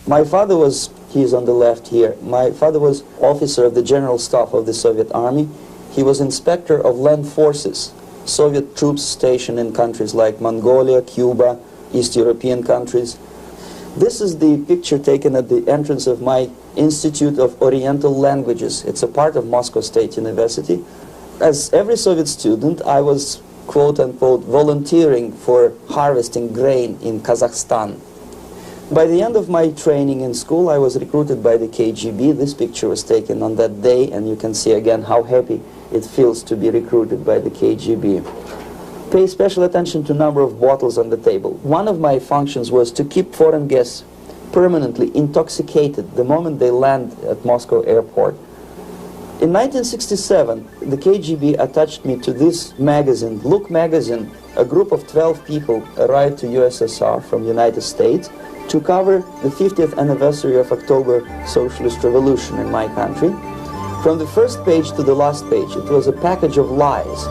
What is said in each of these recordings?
My father was, he's on the left here, my father was officer of the General Staff of the Soviet Army. He was inspector of land forces, Soviet troops stationed in countries like Mongolia, Cuba, East European countries. This is the picture taken at the entrance of my Institute of Oriental Languages. It's a part of Moscow State University. As every Soviet student, I was, quote-unquote, volunteering for harvesting grain in Kazakhstan. By the end of my training in school, I was recruited by the KGB. This picture was taken on that day, and you can see again how happy it feels to be recruited by the KGB. Pay special attention to number of bottles on the table. One of my functions was to keep foreign guests permanently intoxicated the moment they land at Moscow airport. In 1967, the KGB attached me to this magazine, Look magazine. A group of 12 people arrived to USSR from United States to cover the 50th anniversary of October Socialist Revolution in my country. From the first page to the last page, it was a package of lies.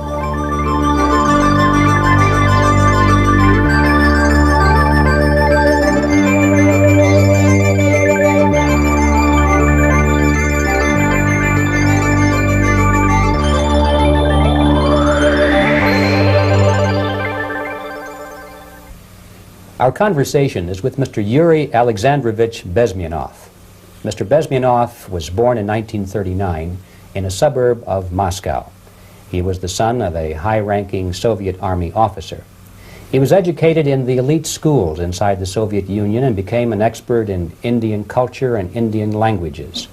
Our conversation is with Mr. Yuri Alexandrovich Bezmenov. Mr. Bezmenov was born in 1939 in a suburb of Moscow. He was the son of a high-ranking Soviet Army officer. He was educated in the elite schools inside the Soviet Union and became an expert in Indian culture and Indian languages.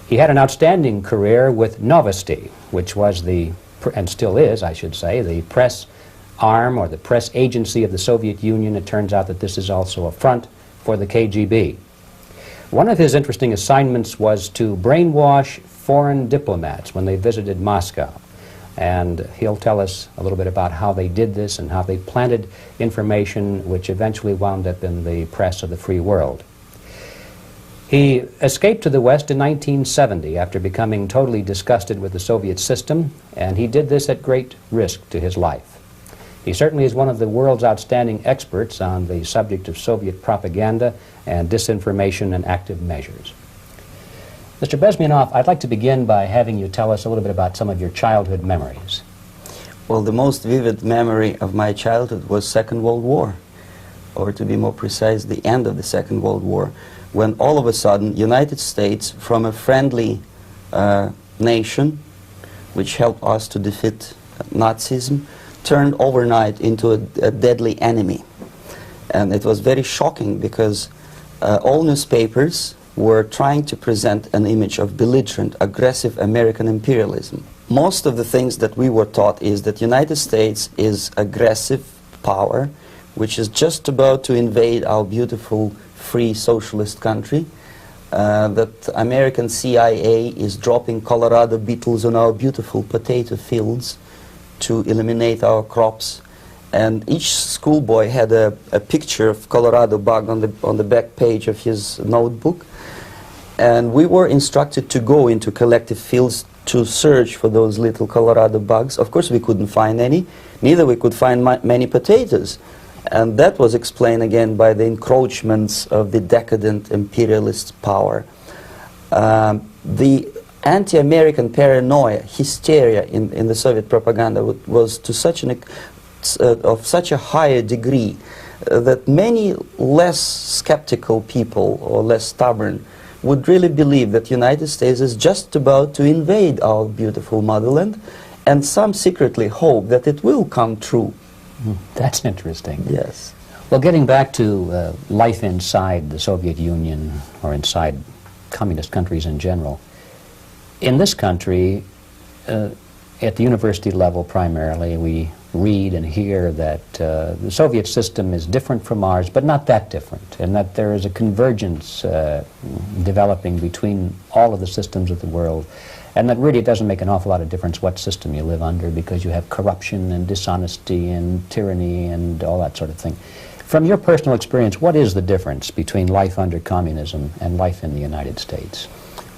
He had an outstanding career with Novosti, which was the, and still is, I should say, the press arm or the press agency of the Soviet Union. It turns out that this is also a front for the KGB. One of his interesting assignments was to brainwash foreign diplomats when they visited Moscow. And he'll tell us a little bit about how they did this and how they planted information which eventually wound up in the press of the free world. He escaped to the West in 1970 after becoming totally disgusted with the Soviet system, and he did this at great risk to his life. He certainly is one of the world's outstanding experts on the subject of Soviet propaganda and disinformation and active measures. Mr. Bezmenov, I'd like to begin by having you tell us a little bit about some of your childhood memories. Well, the most vivid memory of my childhood was Second World War, or to be more precise, the end of the Second World War, when all of a sudden United States, from a friendly nation, which helped us to defeat Nazism, turned overnight into a deadly enemy. And it was very shocking because all newspapers were trying to present an image of belligerent, aggressive American imperialism. Most of the things that we were taught is that United States is aggressive power, which is just about to invade our beautiful, free, socialist country, that American CIA is dropping Colorado beetles on our beautiful potato fields to eliminate our crops, and each schoolboy had a picture of Colorado bug on the back page of his notebook, and we were instructed to go into collective fields to search for those little Colorado bugs. Of course we couldn't find any, neither we could find many potatoes, and that was explained again by the encroachments of the decadent imperialist power. The anti-American paranoia, hysteria in the Soviet propaganda was to such of such a higher degree that many less skeptical people or less stubborn would really believe that United States is just about to invade our beautiful motherland, and some secretly hope that it will come true. That's interesting. Yes. Well, getting back to life inside the Soviet Union or inside communist countries in general, in this country, at the university level primarily, we read and hear that the Soviet system is different from ours, but not that different, and that there is a convergence developing between all of the systems of the world, and that really it doesn't make an awful lot of difference what system you live under, because you have corruption and dishonesty and tyranny and all that sort of thing. From your personal experience, what is the difference between life under communism and life in the United States?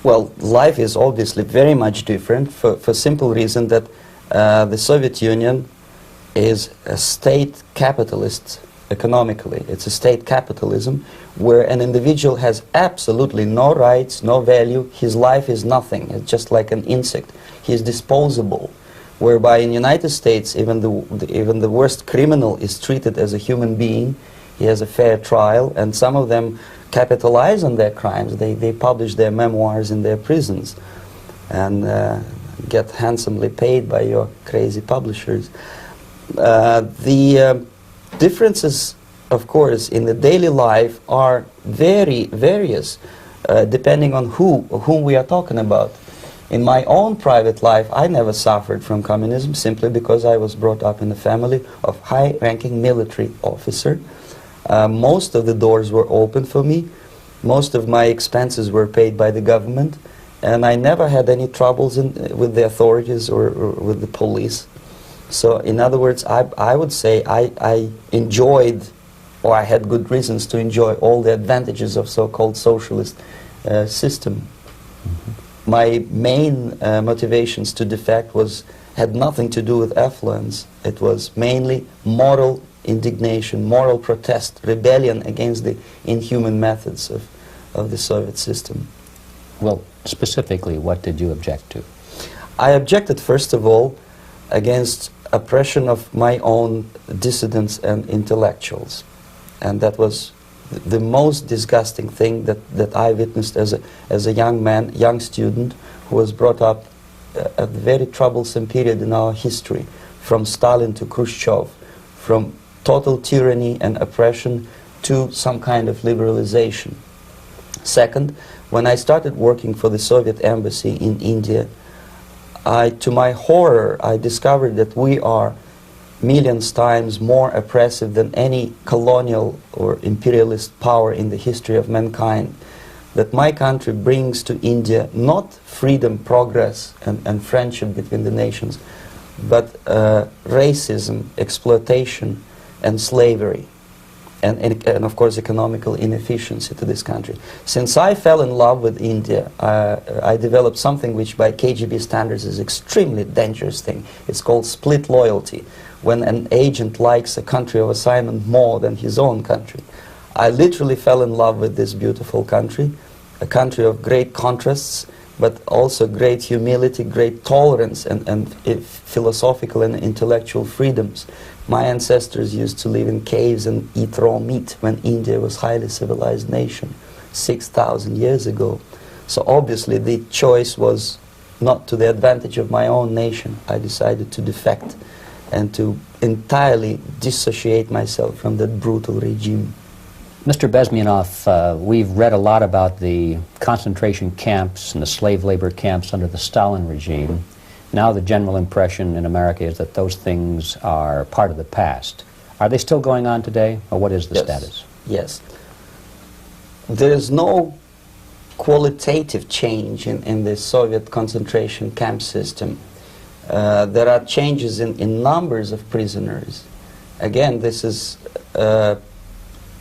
Well, life is obviously very much different for simple reason that the Soviet Union is a state capitalist economically. It's a state capitalism where an individual has absolutely no rights, no value. His life is nothing. It's just like an insect. He is disposable. Whereby in the United States, even the worst criminal is treated as a human being. He has a fair trial, and some of them capitalize on their crimes. They publish their memoirs in their prisons and get handsomely paid by your crazy publishers. The differences, of course, in the daily life are very various, depending on whom we are talking about. In my own private life, I never suffered from communism simply because I was brought up in a family of high-ranking military officer. Most of the doors were open for me. Most of my expenses were paid by the government, and I never had any troubles with the authorities or with the police. So, in other words, I would say I enjoyed, or I had good reasons to enjoy, all the advantages of so-called socialist system. My main motivations to defect had nothing to do with affluence. It was mainly moral indignation, moral protest, rebellion against the inhuman methods of the Soviet system. Well, specifically, what did you object to? I objected, first of all, against oppression of my own dissidents and intellectuals. And that was the most disgusting thing that I witnessed as a young man, young student, who was brought up at a very troublesome period in our history, from Stalin to Khrushchev, from total tyranny and oppression to some kind of liberalization. Second, when I started working for the Soviet embassy in India, to my horror, I discovered that we are millions times more oppressive than any colonial or imperialist power in the history of mankind. That my country brings to India not freedom, progress, and friendship between the nations, but racism, exploitation, and slavery, and of course economical inefficiency to this country. Since I fell in love with India, I developed something which by KGB standards is extremely dangerous thing. It's called split loyalty, when an agent likes a country of assignment more than his own country. I literally fell in love with this beautiful country, a country of great contrasts, but also great humility, great tolerance, and philosophical and intellectual freedoms. My ancestors used to live in caves and eat raw meat when India was a highly civilized nation 6,000 years ago. So obviously the choice was not to the advantage of my own nation. I decided to defect and to entirely dissociate myself from that brutal regime. Mr. Bezmenov, we've read a lot about the concentration camps and the slave labor camps under the Stalin regime. Now the general impression in America is that those things are part of the past. Are they still going on today, or what is the status? Yes. There is no qualitative change in the Soviet concentration camp system. There are changes in numbers of prisoners. Again, this is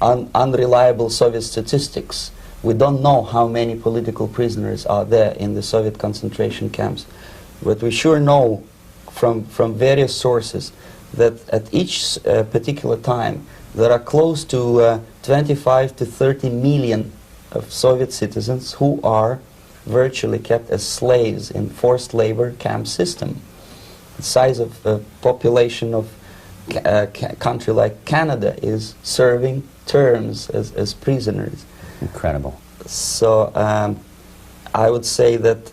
unreliable Soviet statistics. We don't know how many political prisoners are there in the Soviet concentration camps. But we sure know from various sources that at each particular time there are close to 25 to 30 million of Soviet citizens who are virtually kept as slaves in forced labor camp system. The size of the population of a country like Canada is serving terms as prisoners. Incredible. So I would say that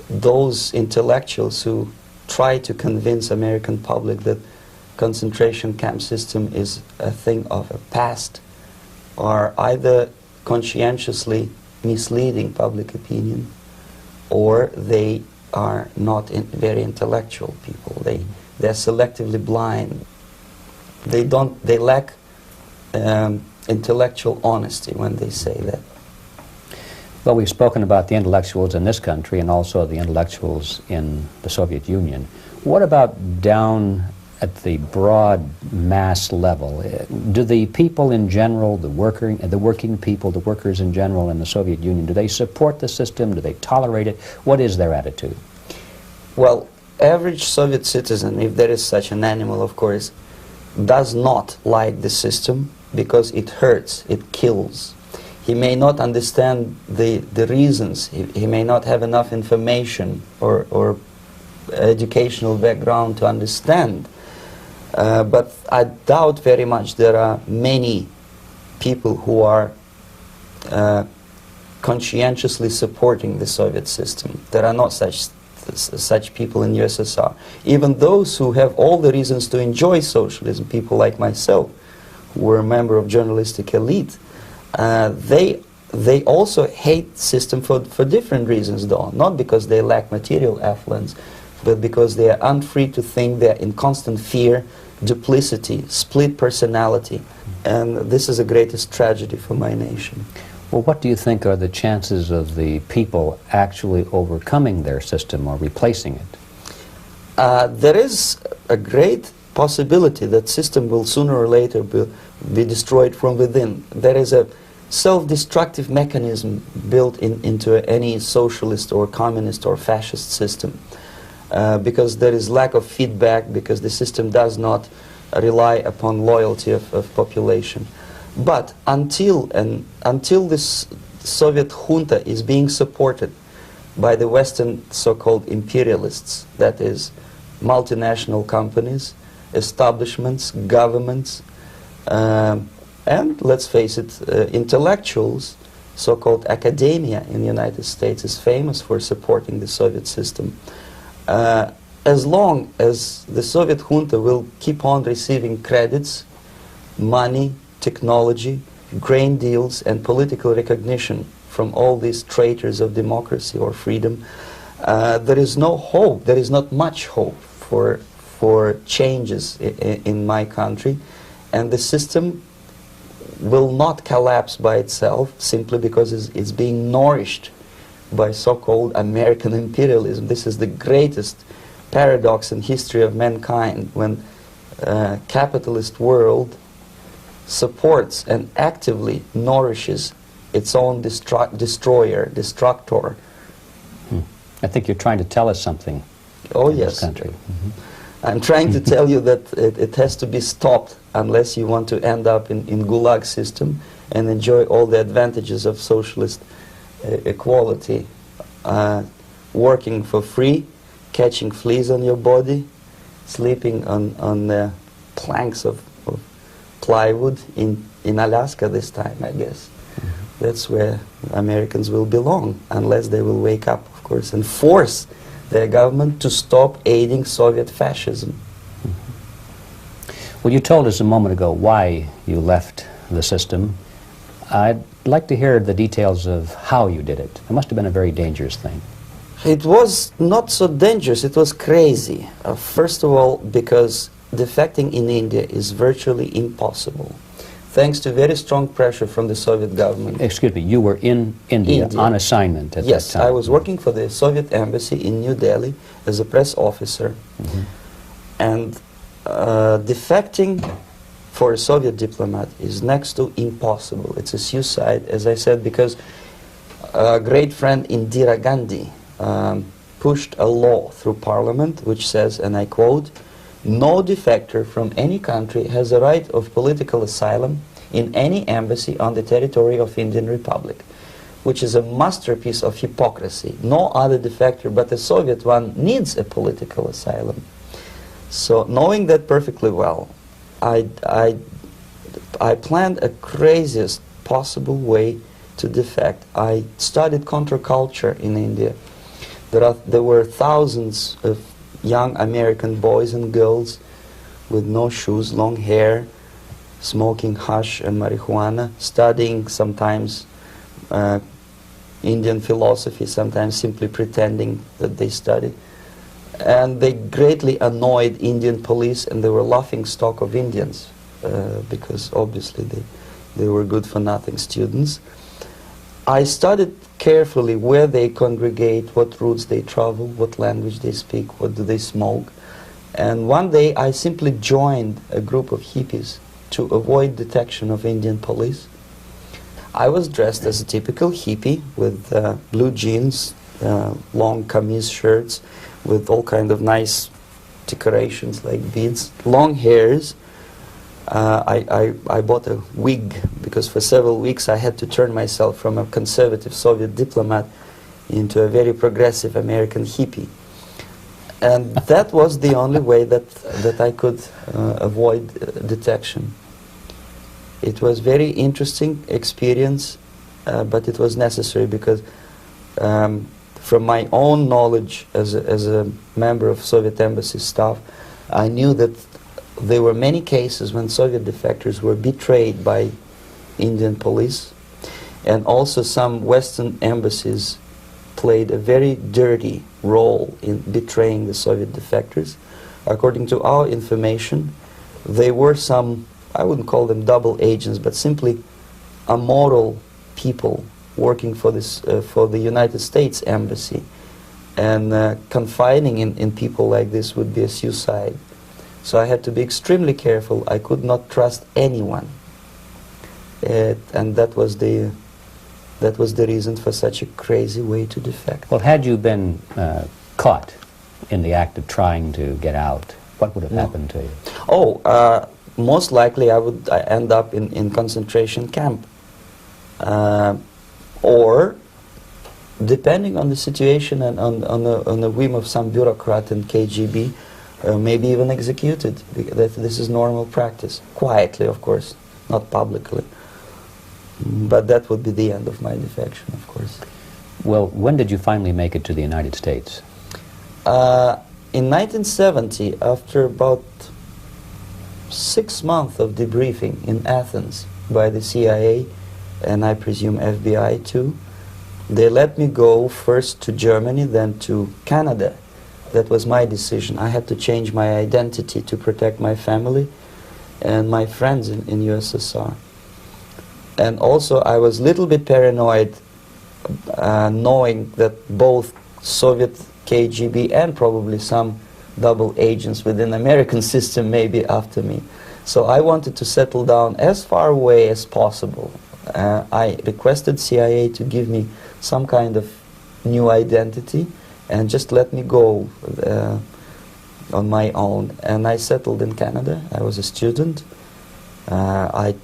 those intellectuals who try to convince American public that concentration camp system is a thing of a past are either conscientiously misleading public opinion, or they are not very intellectual people. They're selectively blind. They lack intellectual honesty when they say that. Well, we've spoken about the intellectuals in this country and also the intellectuals in the Soviet Union. What about down at the broad mass level? Do the people in general, the working people, the workers in general in the Soviet Union, do they support the system? Do they tolerate it? What is their attitude? Well, average Soviet citizen, if there is such an animal, of course, does not like the system because it hurts, it kills. He may not understand the reasons, he may not have enough information or educational background to understand. But I doubt very much there are many people who are conscientiously supporting the Soviet system. There are not such people in USSR. Even those who have all the reasons to enjoy socialism, people like myself, who were a member of journalistic elite, they also hate system for different reasons, though. Not because they lack material affluence, but because they are unfree to think, they're in constant fear, duplicity, split personality. And this is the greatest tragedy for my nation. Well, what do you think are the chances of the people actually overcoming their system or replacing it? There is a great possibility that system will sooner or later be destroyed from within. There is a self-destructive mechanism built into any socialist or communist or fascist system, because there is lack of feedback, because the system does not rely upon loyalty of population. But until this Soviet junta is being supported by the Western so-called imperialists, that is, multinational companies, establishments, governments, and let's face it, intellectuals, so-called academia in the United States is famous for supporting the Soviet system. As long as the Soviet junta will keep on receiving credits, money, technology, grain deals, and political recognition from all these traitors of democracy or freedom, there is no hope, there is not much hope for changes in my country, and the system will not collapse by itself simply because it's being nourished by so-called American imperialism. This is the greatest paradox in history of mankind, when capitalist world supports and actively nourishes its own destroyer, destructor. I think you're trying to tell us something. Oh, in yes. This country. I'm trying to tell you that it has to be stopped unless you want to end up in Gulag system and enjoy all the advantages of socialist equality. Working for free, catching fleas on your body, sleeping on planks of plywood in Alaska this time, I guess. That's where Americans will belong, unless they will wake up, of course, and force their government to stop aiding Soviet fascism. Well, you told us a moment ago why you left the system. I'd like to hear the details of how you did it. It must have been a very dangerous thing. It was not so dangerous, it was crazy. First of all, because defecting in India is virtually impossible, thanks to very strong pressure from the Soviet government. Excuse me, you were in India on assignment at that time? Yes, I was working for the Soviet embassy in New Delhi as a press officer. And defecting for a Soviet diplomat is next to impossible. It's a suicide, as I said, because a great friend Indira Gandhi pushed a law through parliament which says, and I quote, "No defector from any country has a right of political asylum in any embassy on the territory of Indian Republic," which is a masterpiece of hypocrisy. No other defector but the Soviet one needs a political asylum. So, knowing that perfectly well, I planned a craziest possible way to defect. I studied counterculture in India. There were thousands of young American boys and girls with no shoes, long hair, smoking hash and marijuana, studying sometimes Indian philosophy, sometimes simply pretending that they study. And they greatly annoyed Indian police, and they were laughing stock of Indians because obviously they were good-for-nothing students. I studied carefully where they congregate, what routes they travel, what language they speak, what do they smoke. And one day I simply joined a group of hippies to avoid detection of Indian police. I was dressed as a typical hippie with blue jeans, long kameez shirts with all kind of nice decorations like beads, long hairs, I bought a wig because for several weeks I had to turn myself from a conservative Soviet diplomat into a very progressive American hippie. And that was the only way that I could avoid detection. It was very interesting experience, but it was necessary because from my own knowledge as a member of Soviet embassy staff, I knew that there were many cases when Soviet defectors were betrayed by Indian police, and also some Western embassies played a very dirty role in betraying the Soviet defectors. According to our information, there were some, I wouldn't call them double agents, but simply immoral people working for this for the United States embassy, and confiding in people like this would be a suicide. So I had to be extremely careful. I could not trust anyone, and that was the reason for such a crazy way to defect. Well, had you been caught in the act of trying to get out, what would have happened to you? Oh, most likely I would end up in concentration camp, or depending on the situation and on the whim of some bureaucrat in KGB, maybe even executed. This is normal practice, quietly, of course, not publicly. But that would be the end of my defection, of course. Well, when did you finally make it to the United States? In 1970, after about 6 months of debriefing in Athens by the CIA, and I presume FBI too, they let me go first to Germany, then to Canada. That was my decision. I had to change my identity to protect my family and my friends in USSR. And also I was a little bit paranoid, knowing that both Soviet KGB and probably some double agents within the American system may be after me. So I wanted to settle down as far away as possible. I requested CIA to give me some kind of new identity and just let me go on my own. And I settled in Canada. I was a student. I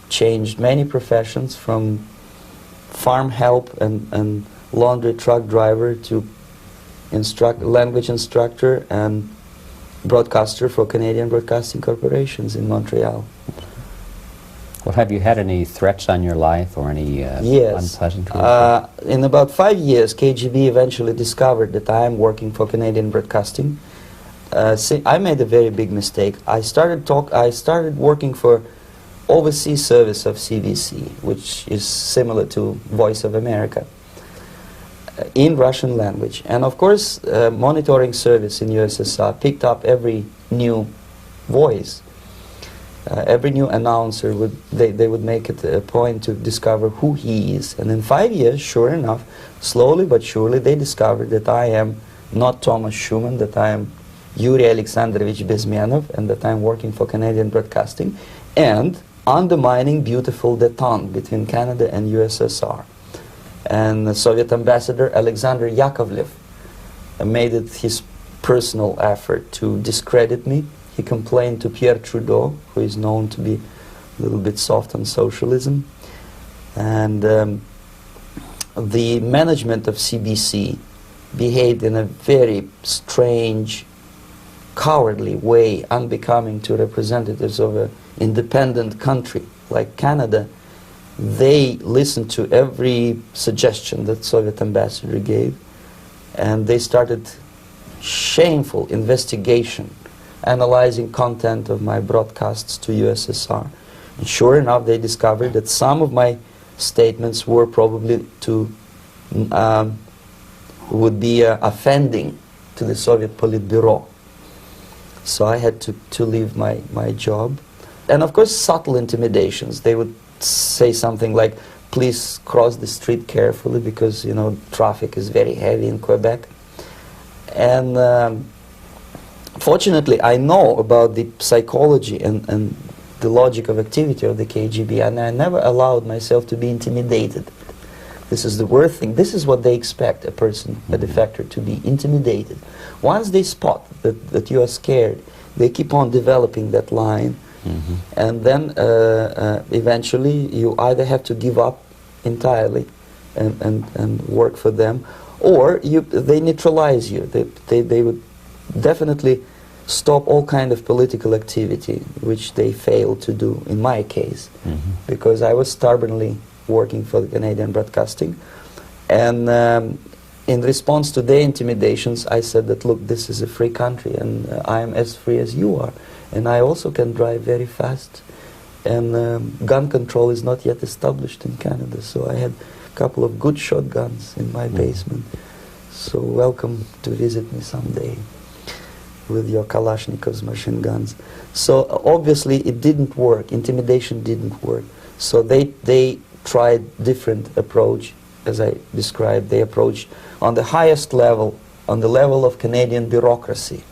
changed many professions, from farm help and laundry truck driver to language instructor and broadcaster for Canadian Broadcasting Corporations in Montreal. Well, have you had any threats on your life or any yes. unpleasant In about 5 years, KGB eventually discovered that I am working for Canadian Broadcasting. I made a very big mistake. I started working for overseas service of CBC, which is similar to Voice of America, in Russian language. And of course, monitoring service in USSR picked up every new voice. Every new announcer they would make it a point to discover who he is. And in 5 years, sure enough, slowly but surely, they discovered that I am not Thomas Schumann, that I am Yuri Alexandrovich Bezmenov, and that I am working for Canadian Broadcasting, and undermining beautiful détente between Canada and USSR. And the Soviet ambassador Alexander Yakovlev made it his personal effort to discredit me. He complained to Pierre Trudeau, who is known to be a little bit soft on socialism. And the management of CBC behaved in a very strange, cowardly way, unbecoming to representatives of an independent country like Canada. They listened to every suggestion that Soviet ambassador gave, and they started shameful investigation, analyzing content of my broadcasts to USSR. And sure enough, they discovered that some of my statements were probably would be offending to the Soviet Politburo. So I had to leave my job. And of course, subtle intimidations. They would say something like, please cross the street carefully because, you know, traffic is very heavy in Quebec. And fortunately, I know about the psychology and the logic of activity of the KGB, and I never allowed myself to be intimidated. This is the worst thing. This is what they expect a person, a defector, to be intimidated. Once they spot that you are scared, they keep on developing that line, And then eventually you either have to give up entirely and work for them, or they neutralize you. They would definitely stop all kind of political activity, which they failed to do in my case, because I was stubbornly working for the Canadian Broadcasting. And in response to their intimidations, I said that, look, this is a free country, and I am as free as you are, and I also can drive very fast. And gun control is not yet established in Canada, so I had a couple of good shotguns in my basement. So welcome to visit me someday with your Kalashnikovs machine guns. So obviously it didn't work. Intimidation didn't work. So they tried different approach, as I described. They approached on the highest level, on the level of Canadian bureaucracy.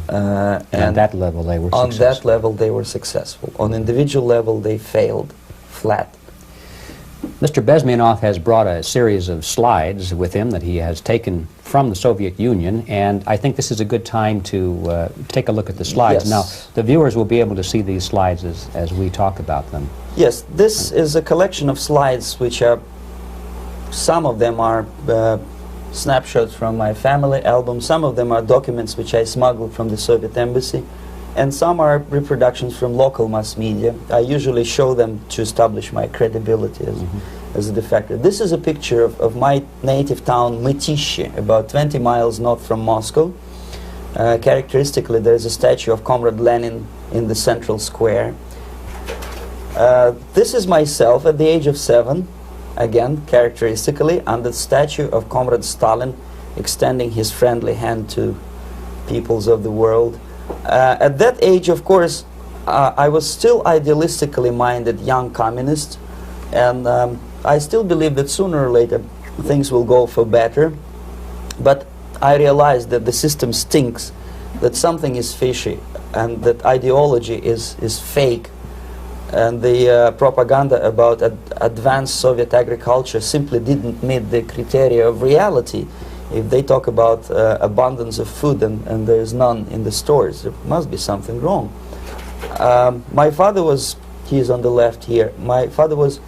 And on that level they were successful. On that level they were successful. On individual level they failed flat. Mr. Bezmenov has brought a series of slides with him that he has taken from the Soviet Union, and I think this is a good time to take a look at the slides. Yes. Now, the viewers will be able to see these slides as we talk about them. Yes, this is a collection of slides which are, some of them are snapshots from my family album, some of them are documents which I smuggled from the Soviet embassy, and some are reproductions from local mass media. I usually show them to establish my credibility as a defector. This is a picture of my native town, Mytishi, about 20 miles north from Moscow. Characteristically, there is a statue of Comrade Lenin in the central square. This is myself at the age of 7, again, characteristically, and the statue of Comrade Stalin extending his friendly hand to peoples of the world. At that age, of course, I was still idealistically minded young communist, and I still believe that sooner or later things will go for better. But I realized that the system stinks, that something is fishy, and that ideology is fake, and the propaganda about advanced Soviet agriculture simply didn't meet the criteria of reality. If they talk about abundance of food and there is none in the stores, there must be something wrong. My father was, he is on the left here, my father was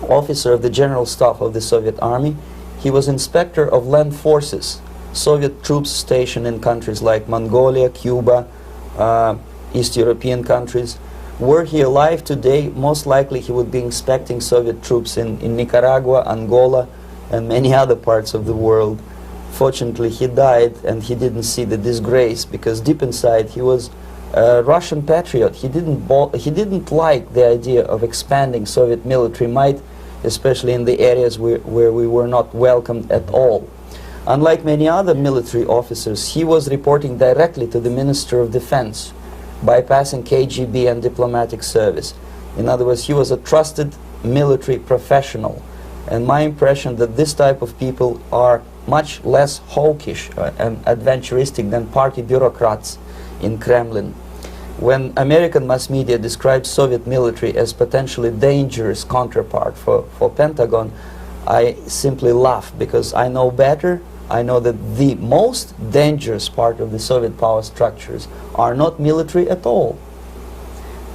officer of the General Staff of the Soviet Army. He was inspector of land forces, Soviet troops stationed in countries like Mongolia, Cuba, East European countries. Were he alive today, most likely he would be inspecting Soviet troops in Nicaragua, Angola, and many other parts of the world. Fortunately, he died, and he didn't see the disgrace, because deep inside he was a Russian patriot. He didn't like the idea of expanding Soviet military might, especially in the areas where we were not welcomed at all. Unlike many other military officers, he was reporting directly to the Minister of Defense, bypassing KGB and diplomatic service. In other words, he was a trusted military professional. And my impression that this type of people are much less hawkish and adventuristic than party bureaucrats in Kremlin. When American mass media describes Soviet military as potentially dangerous counterpart for Pentagon, I simply laugh, because I know better. I know that the most dangerous part of the Soviet power structures are not military at all.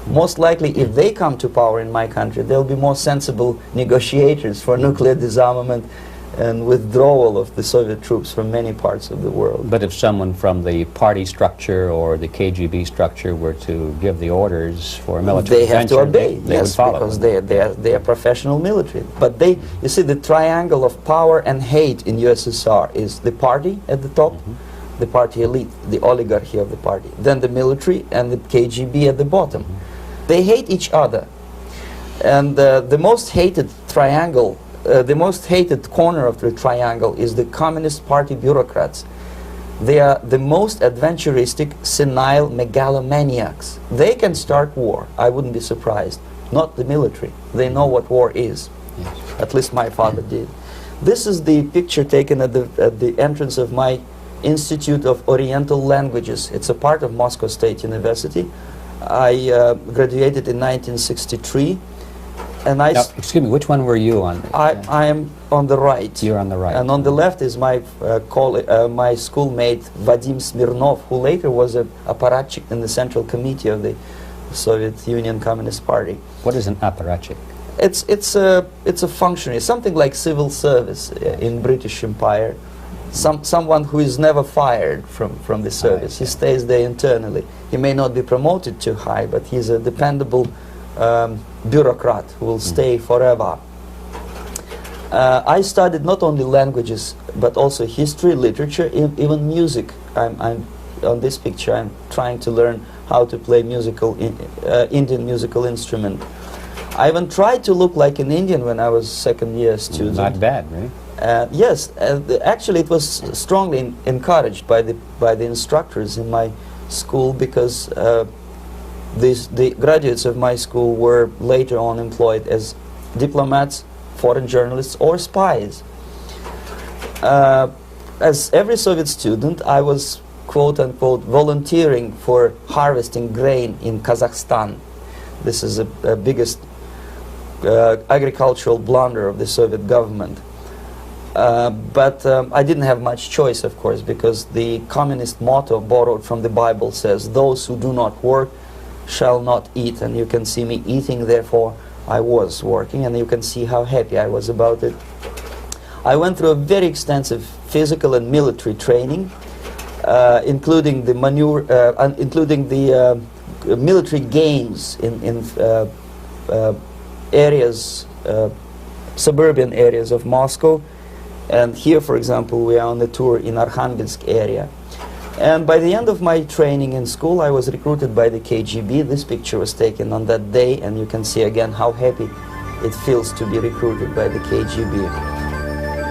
Most likely, if they come to power in my country, they'll be more sensible negotiators for nuclear disarmament and withdrawal of the Soviet troops from many parts of the world. But if someone from the party structure or the KGB structure were to give the orders for a military intervention, they have to obey, they would follow. Because they are professional military. But you see, the triangle of power and hate in USSR is the party at the top, the party elite, the oligarchy of the party, then the military and the KGB at the bottom. They hate each other, and the most hated triangle, the most hated corner of the triangle is the Communist Party bureaucrats. They are the most adventuristic, senile megalomaniacs. They can start war, I wouldn't be surprised. Not the military. They know what war is. Yes. At least my father did. This is the picture taken at the entrance of my Institute of Oriental Languages. It's a part of Moscow State University. I graduated in 1963. And Now, excuse me, which one were you on? I am on the right. You're on the right. And on the left is my my schoolmate Vadim Smirnov, who later was a apparatchik in the Central Committee of the Soviet Union Communist Party. What is an apparatchik? It's a functionary, something like civil service in British Empire. Someone who is never fired from the service. He stays there internally. He may not be promoted too high, but he's a dependable bureaucrat who will stay forever. I studied not only languages, but also history, literature, even music. I'm on this picture. I'm trying to learn how to play Indian musical instrument. I even tried to look like an Indian when I was second-year student. Not bad, really. Yes, actually it was strongly encouraged by the instructors in my school, because the graduates of my school were later on employed as diplomats, foreign journalists, or spies. As every Soviet student, I was quote-unquote volunteering for harvesting grain in Kazakhstan. This is the biggest agricultural blunder of the Soviet government. But I didn't have much choice, of course, because the communist motto borrowed from the Bible says, "Those who do not work shall not eat." And you can see me eating, therefore I was working, and you can see how happy I was about it. I went through a very extensive physical and military training, including the military games in areas, suburban areas of Moscow. And here, for example, we are on a tour in Arkhangelsk area. And by the end of my training in school, I was recruited by the KGB. This picture was taken on that day, and you can see again how happy it feels to be recruited by the KGB.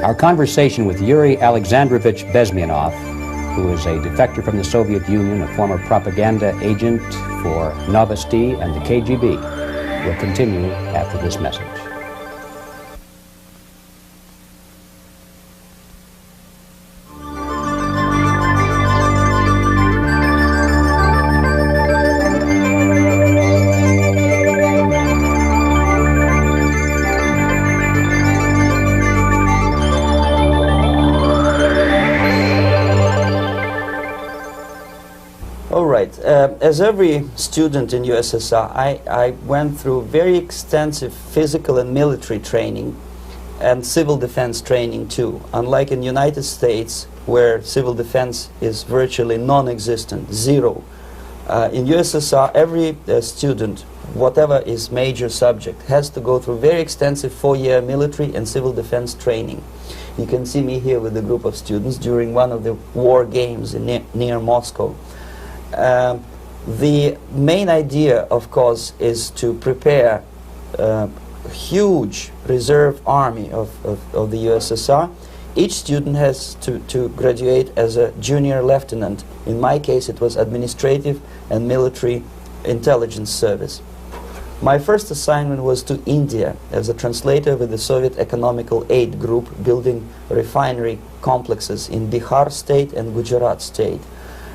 Our conversation with Yuri Alexandrovich Bezmenov, who is a defector from the Soviet Union, a former propaganda agent for Novosti and the KGB, will continue after this message. As every student in USSR, I went through very extensive physical and military training and civil defense training too. Unlike in the United States, where civil defense is virtually non-existent, zero. In USSR, every student, whatever his major subject, has to go through very extensive 4-year military and civil defense training. You can see me here with a group of students during one of the war games near Moscow. The main idea, of course, is to prepare a huge reserve army of the USSR. Each student has to graduate as a junior lieutenant. In my case, it was administrative and military intelligence service. My first assignment was to India as a translator with the Soviet Economical Aid Group, building refinery complexes in Bihar state and Gujarat state.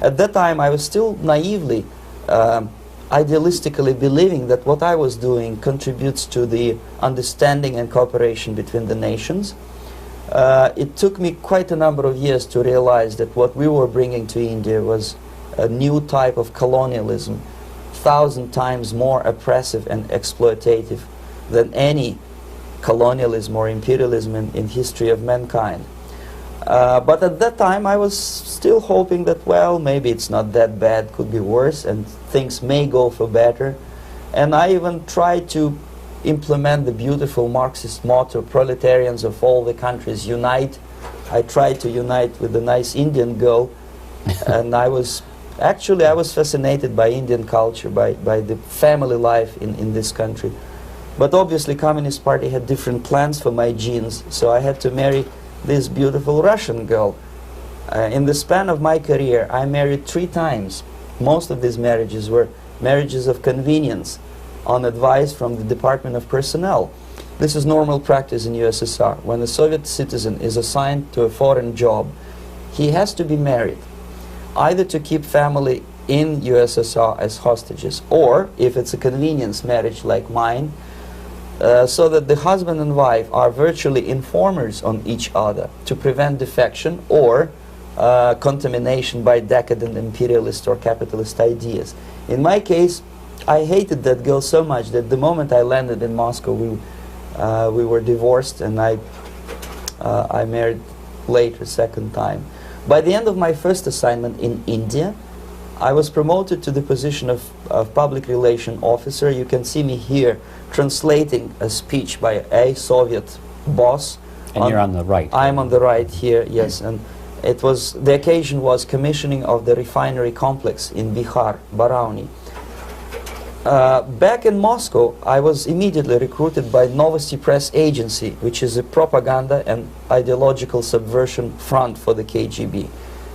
At that time, I was still naively, idealistically believing that what I was doing contributes to the understanding and cooperation between the nations. It took me quite a number of years to realize that what we were bringing to India was a new type of colonialism, 1,000 times more oppressive and exploitative than any colonialism or imperialism in history of mankind. But at that time I was still hoping that, well, maybe it's not that bad, could be worse, and things may go for better. And I even tried to implement the beautiful Marxist motto, proletarians of all the countries unite. I tried to unite with a nice Indian girl, and I was fascinated by Indian culture, by the family life in this country. But obviously Communist Party had different plans for my genes, so I had to marry this beautiful Russian girl. In the span of my career, I married 3 times. Most of these marriages were marriages of convenience, on advice from the Department of Personnel. This is normal practice in USSR. When a Soviet citizen is assigned to a foreign job, he has to be married, either to keep family in USSR as hostages, or, if it's a convenience marriage like mine, so that the husband and wife are virtually informers on each other to prevent defection or contamination by decadent imperialist or capitalist ideas. In my case, I hated that girl so much that the moment I landed in Moscow, we were divorced, and I married later, second time. By the end of my first assignment in India, I was promoted to the position of public relation officer. You can see me here translating a speech by a Soviet boss. And you're on the right. I'm on the right here, yes. And it was, the occasion was commissioning of the refinery complex in Bihar, Barauni. Back in Moscow, I was immediately recruited by Novosti Press Agency, which is a propaganda and ideological subversion front for the KGB.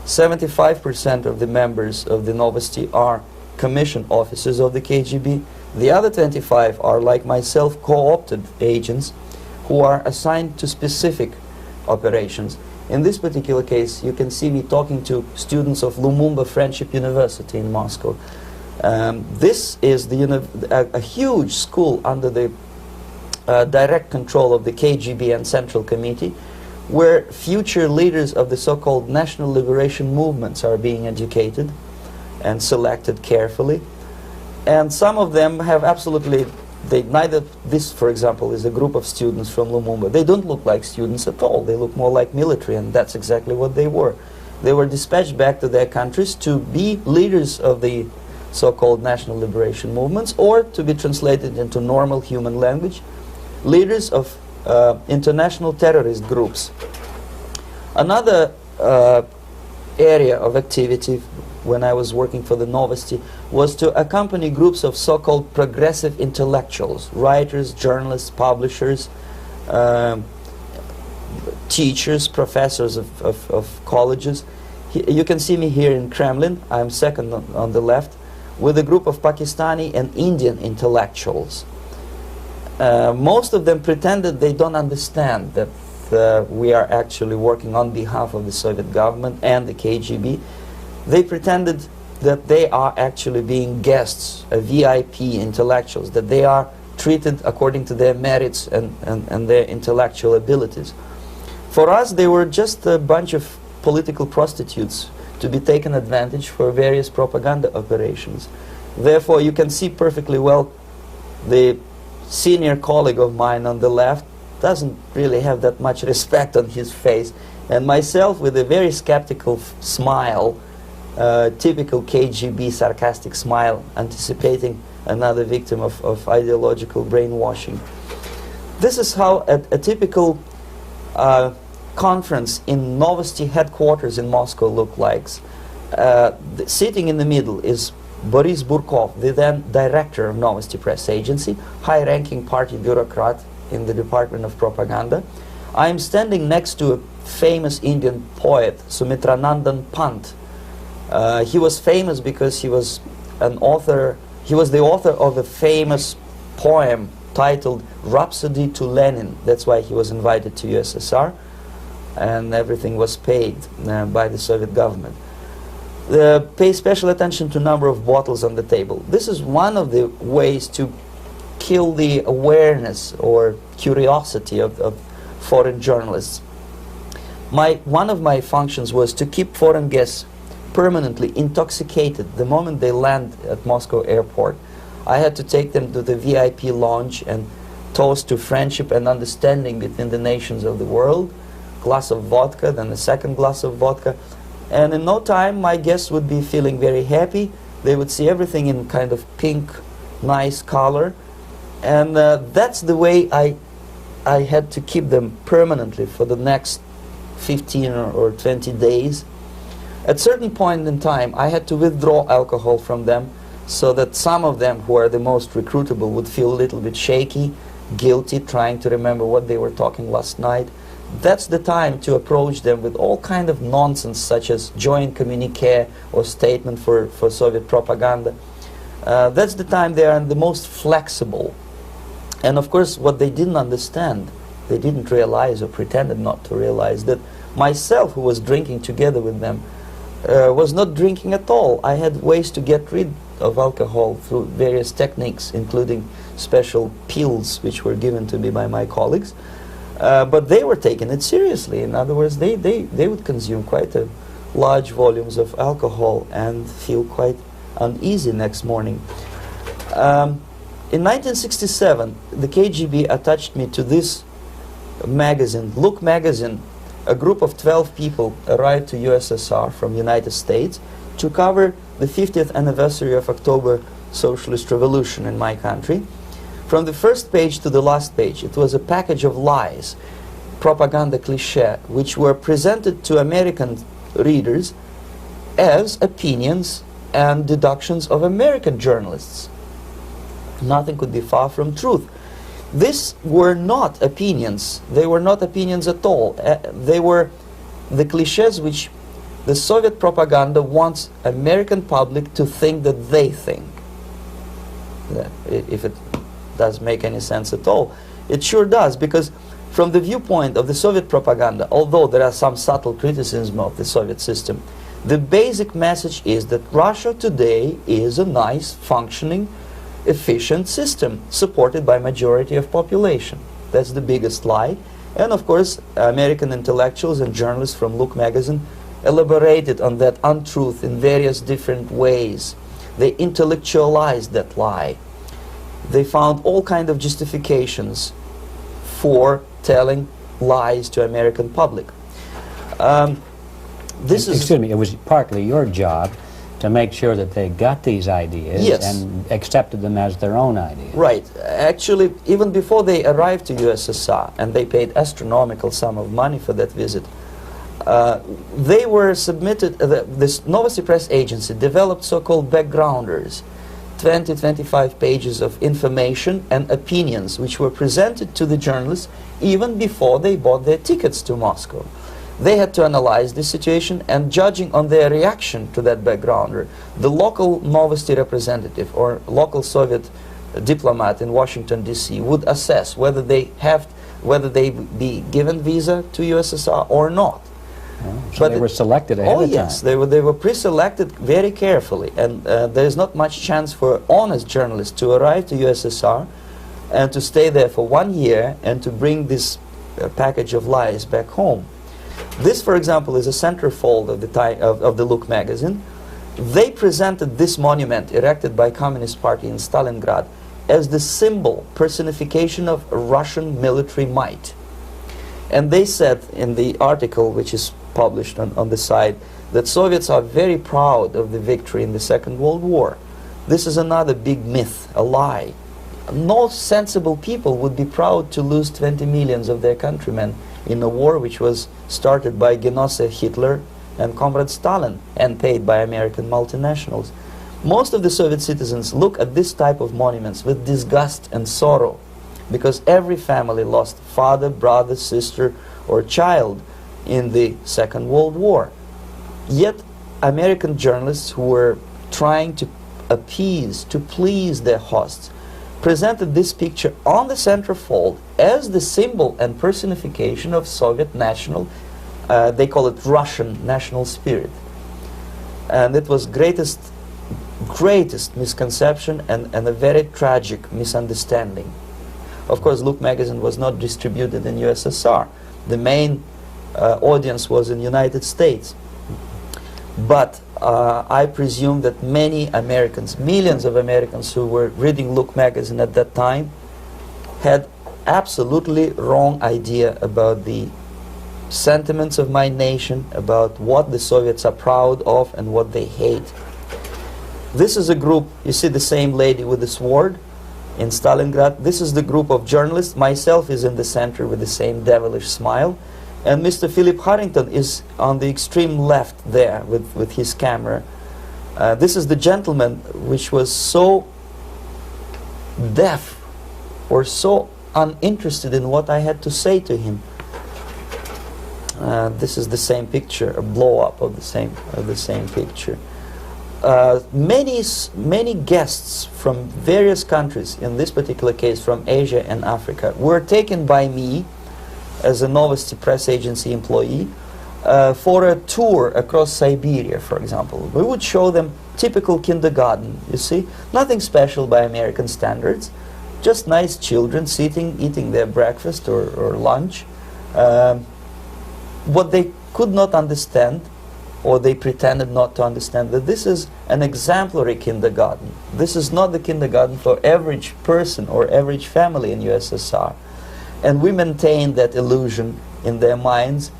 75% of the members of the Novosti are commissioned officers of the KGB. The other 25 are, like myself, co-opted agents who are assigned to specific operations. In this particular case, you can see me talking to students of Lumumba Friendship University in Moscow. This is a huge school under the direct control of the KGB and Central Committee, where future leaders of the so-called national liberation movements are being educated and selected carefully. And some of them have absolutely, this, for example, is a group of students from Lumumba. They don't look like students at all. They look more like military, and that's exactly what they were. They were dispatched back to their countries to be leaders of the so-called national liberation movements, or to be translated into normal human language, leaders of international terrorist groups. Another area of activity when I was working for the Novosti was to accompany groups of so-called progressive intellectuals, writers, journalists, publishers, teachers, professors of colleges. You can see me here in Kremlin. I'm second on the left, with a group of Pakistani and Indian intellectuals. Most of them pretended they don't understand that we are actually working on behalf of the Soviet government and the KGB. They pretended that they are actually being guests, VIP intellectuals, that they are treated according to their merits and their intellectual abilities. For us, they were just a bunch of political prostitutes to be taken advantage for various propaganda operations. Therefore, you can see perfectly well the senior colleague of mine on the left doesn't really have that much respect on his face, and myself with a very skeptical smile, typical KGB sarcastic smile, anticipating another victim of ideological brainwashing. This is how a typical conference in Novosti headquarters in Moscow looked like. Sitting in the middle is Boris Burkov, the then director of Novosti Press Agency, high-ranking party bureaucrat in the Department of Propaganda. I am standing next to a famous Indian poet, Sumitranandan Pant. He was famous because he was an author. He was the author of a famous poem titled Rhapsody to Lenin. That's why he was invited to USSR, and everything was paid by the Soviet government. Pay special attention to number of bottles on the table. This is one of the ways to kill the awareness or curiosity of foreign journalists. One of my functions was to keep foreign guests permanently intoxicated the moment they land at Moscow airport. I had to take them to the VIP lounge and toast to friendship and understanding between the nations of the world. Glass of vodka, then a second glass of vodka. And in no time, my guests would be feeling very happy. They would see everything in kind of pink, nice color. And that's the way I had to keep them permanently for the next 15 or 20 days. At certain point in time, I had to withdraw alcohol from them so that some of them who are the most recruitable would feel a little bit shaky, guilty, trying to remember what they were talking last night. That's the time to approach them with all kind of nonsense, such as joint communique or statement for Soviet propaganda. That's the time they are the most flexible. And of course, what they didn't understand, they didn't realize or pretended not to realize, that myself, who was drinking together with them, was not drinking at all. I had ways to get rid of alcohol through various techniques, including special pills which were given to me by my colleagues. But they were taking it seriously. In other words, they would consume quite large volumes of alcohol and feel quite uneasy next morning. In 1967, the KGB attached me to this magazine, Look magazine. A group of 12 people arrived to USSR from United States to cover the 50th anniversary of October Socialist Revolution in my country. From the first page to the last page, it was a package of lies, propaganda cliché, which were presented to American readers as opinions and deductions of American journalists. Nothing could be far from truth. These were not opinions. They were not opinions at all. They were the clichés which the Soviet propaganda wants American public to think that they think. If it does make any sense at all. It sure does, because from the viewpoint of the Soviet propaganda, although there are some subtle criticisms of the Soviet system, the basic message is that Russia today is a nice, functioning, efficient system supported by majority of population. That's the biggest lie. And of course, American intellectuals and journalists from Look magazine elaborated on that untruth in various different ways. They intellectualized that lie. They found all kinds of justifications for telling lies to American public. Excuse me, it was partly your job to make sure that they got these ideas, yes, and accepted them as their own ideas. Right. Actually, even before they arrived to USSR, and they paid astronomical sum of money for that visit, they were submitted, this Novosti Press Agency developed so-called backgrounders, 20-25 pages of information and opinions which were presented to the journalists even before they bought their tickets to Moscow. They had to analyze the situation, and judging on their reaction to that backgrounder, the local Novosti representative or local Soviet diplomat in Washington, D.C. would assess whether they be given visa to USSR or not. Oh, so they were selected ahead of time. Yes, they were pre-selected very carefully, and there is not much chance for honest journalists to arrive to USSR and to stay there for 1 year and to bring this package of lies back home. This, for example, is a centerfold of the Look magazine. They presented this monument erected by Communist Party in Stalingrad as the symbol, personification of Russian military might. And they said in the article, which is published on the site, that Soviets are very proud of the victory in the Second World War. This is another big myth, a lie. No sensible people would be proud to lose 20 millions of their countrymen in a war which was started by Genoese Hitler and Comrade Stalin and paid by American multinationals. Most of the Soviet citizens look at this type of monuments with disgust and sorrow, because every family lost father, brother, sister, or child in the Second World War. Yet American journalists who were trying to appease, to please their hosts, presented this picture on the centerfold as the symbol and personification of Soviet national, they call it Russian national spirit. And it was greatest misconception and a very tragic misunderstanding. Of course, Look magazine was not distributed in USSR. The main audience was in the United States. But I presume that many Americans, millions of Americans who were reading Look magazine at that time, had absolutely wrong idea about the sentiments of my nation, about what the Soviets are proud of and what they hate. This is a group, you see the same lady with the sword in Stalingrad. This is the group of journalists. Myself is in the center with the same devilish smile. And Mr. Philip Harrington is on the extreme left there with his camera. This is the gentleman which was so deaf or so uninterested in what I had to say to him. This is the same picture, a blow-up of the same picture. Many guests from various countries, in this particular case from Asia and Africa, were taken by me as a Novosti Press Agency employee for a tour across Siberia, for example. We would show them typical kindergarten, you see, nothing special by American standards, just nice children sitting, eating their breakfast or lunch. What they could not understand, or they pretended not to understand, that this is an exemplary kindergarten. This is not the kindergarten for average person or average family in USSR. And we maintain that illusion in their minds.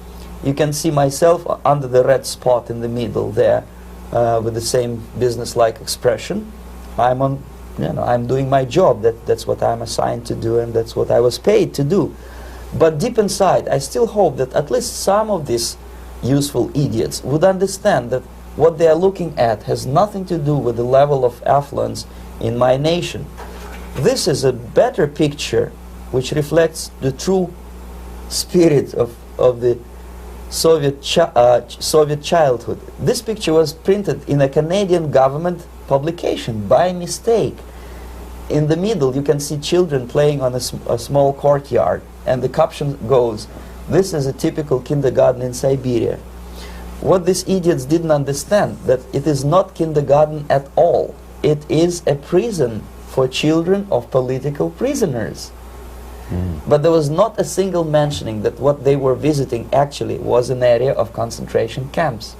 You can see myself under the red spot in the middle there, with the same business-like expression. I'm doing my job. That's what I'm assigned to do, and that's what I was paid to do. But deep inside, I still hope that at least some of these useful idiots would understand that what they are looking at has nothing to do with the level of affluence in my nation. This is a better picture which reflects the true spirit of the Soviet childhood. This picture was printed in a Canadian government publication by mistake. In the middle you can see children playing on a small courtyard, and the caption goes, "This is a typical kindergarten in Siberia." What these idiots didn't understand, that it is not kindergarten at all. It is a prison for children of political prisoners. But there was not a single mentioning that what they were visiting actually was an area of concentration camps.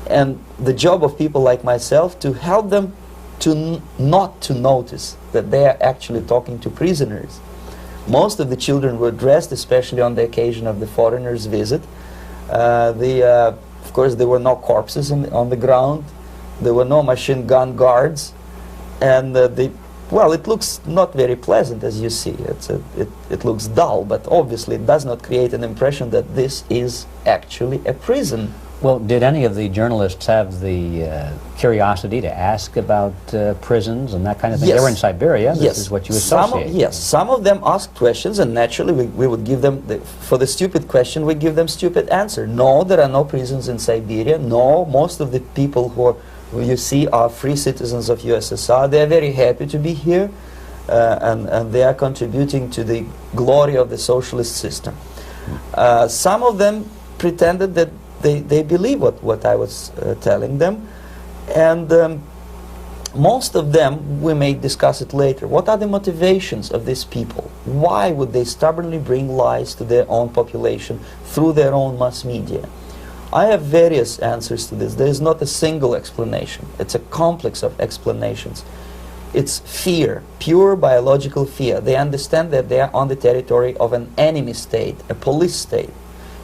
And the job of people like myself to help them to not to notice that they are actually talking to prisoners. Most of the children were dressed, especially on the occasion of the foreigners' visit. Of course, there were no corpses on the ground. There were no machine gun guards. And well, it looks not very pleasant, as you see. It looks dull, but obviously it does not create an impression that this is actually a prison. Well, did any of the journalists have the curiosity to ask about prisons and that kind of thing? Yes. They were in Siberia. This Yes. is what you associate. Yes, some of them asked questions, and naturally we would give them, for the stupid question, we give them stupid answer. No, there are no prisons in Siberia. No, most of the people who you see are free citizens of USSR. They are very happy to be here, and they are contributing to the glory of the socialist system. Some of them pretended that they believe what I was telling them, and most of them, we may discuss it later, what are the motivations of these people? Why would they stubbornly bring lies to their own population through their own mass media? I have various answers to this. There is not a single explanation. It's a complex of explanations. It's fear, pure biological fear. They understand that they are on the territory of an enemy state, a police state.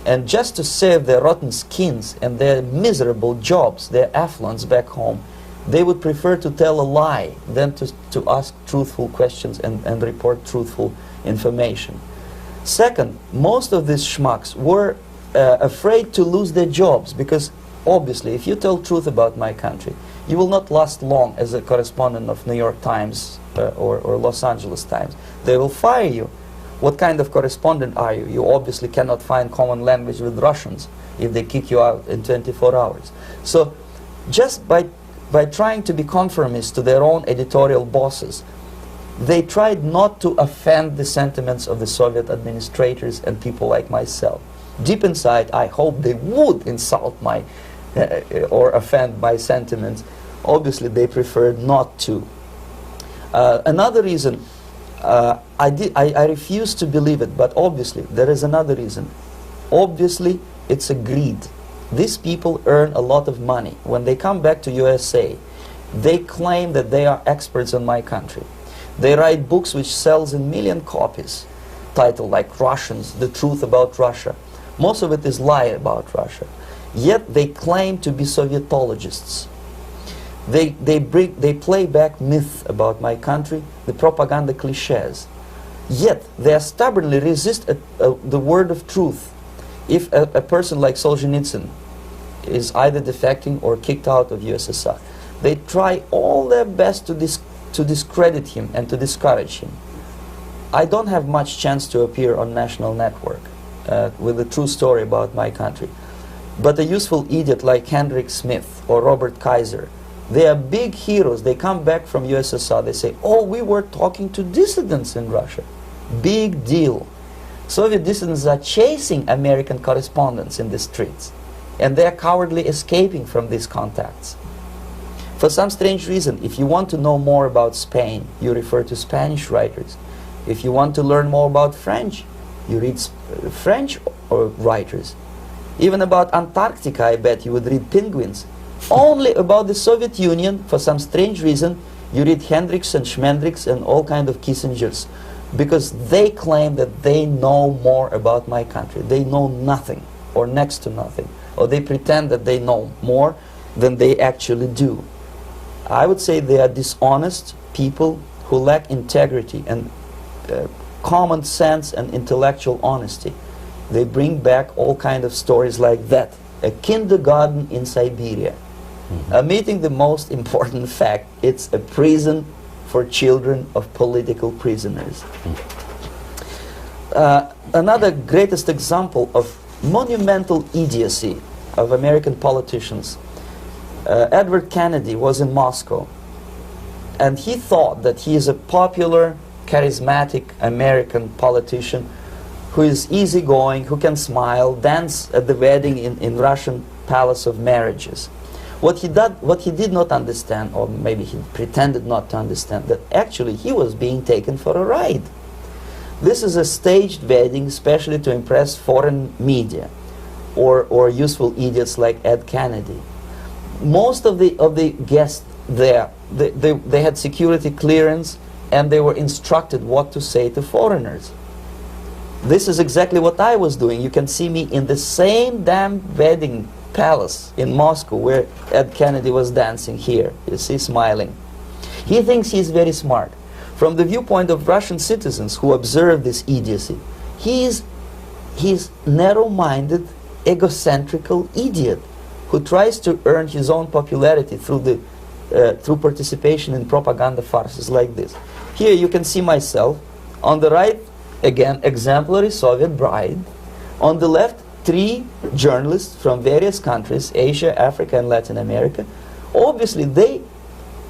And just to save their rotten skins and their miserable jobs, their affluence back home, they would prefer to tell a lie than to ask truthful questions and report truthful information. Second, most of these schmucks were afraid to lose their jobs, because obviously if you tell truth about my country, you will not last long as a correspondent of New York Times or Los Angeles Times. They will fire you. What kind of correspondent are you? You obviously cannot find common language with Russians if they kick you out in 24 hours. So just by trying to be conformist to their own editorial bosses, they tried not to offend the sentiments of the Soviet administrators and people like myself. Deep inside, I hope they would insult my or offend my sentiments. Obviously, they preferred not to. Another reason, I refuse to believe it, but obviously, there is another reason. Obviously, it's a greed. These people earn a lot of money. When they come back to USA, they claim that they are experts in my country. They write books which sells in million copies, titled like Russians, The Truth About Russia. Most of it is lie about Russia. Yet they claim to be Sovietologists. They play back myth about my country, the propaganda cliches. Yet they stubbornly resist the word of truth. If a person like Solzhenitsyn is either defecting or kicked out of USSR, they try all their best to discredit him and to discourage him. I don't have much chance to appear on national network with a true story about my country. But a useful idiot like Hendrik Smith or Robert Kaiser, they are big heroes. They come back from USSR, they say, oh, we were talking to dissidents in Russia. Big deal. Soviet dissidents are chasing American correspondents in the streets, and they are cowardly escaping from these contacts. For some strange reason, if you want to know more about Spain, you refer to Spanish writers. If you want to learn more about French, you read French writers. Even about Antarctica, I bet you would read Penguins. Only about the Soviet Union, for some strange reason, you read Hendricks and Schmendricks and all kind of Kissingers, because they claim that they know more about my country. They know nothing, or next to nothing, or they pretend that they know more than they actually do. I would say they are dishonest people who lack integrity and common sense and intellectual honesty. They bring back all kind of stories like that. A kindergarten in Siberia. Omitting the most important fact, it's a prison for children of political prisoners. Another greatest example of monumental idiocy of American politicians. Edward Kennedy was in Moscow, and he thought that he is a popular, charismatic American politician who is easygoing, who can smile, dance at the wedding in Russian Palace of Marriages. What he did not understand, or maybe he pretended not to understand, that actually he was being taken for a ride. This is a staged wedding, especially to impress foreign media, or useful idiots like Ed Kennedy. Most of the guests there, they had security clearance, and they were instructed what to say to foreigners. This is exactly what I was doing. You can see me in the same damn wedding palace in Moscow where Ed Kennedy was dancing here. You see, smiling. He thinks he's very smart. From the viewpoint of Russian citizens who observe this idiocy, he's narrow-minded, egocentrical idiot who tries to earn his own popularity through participation in propaganda farces like this. Here you can see myself. On the right, again, exemplary Soviet bride. On the left, 3 journalists from various countries, Asia, Africa, and Latin America. Obviously, they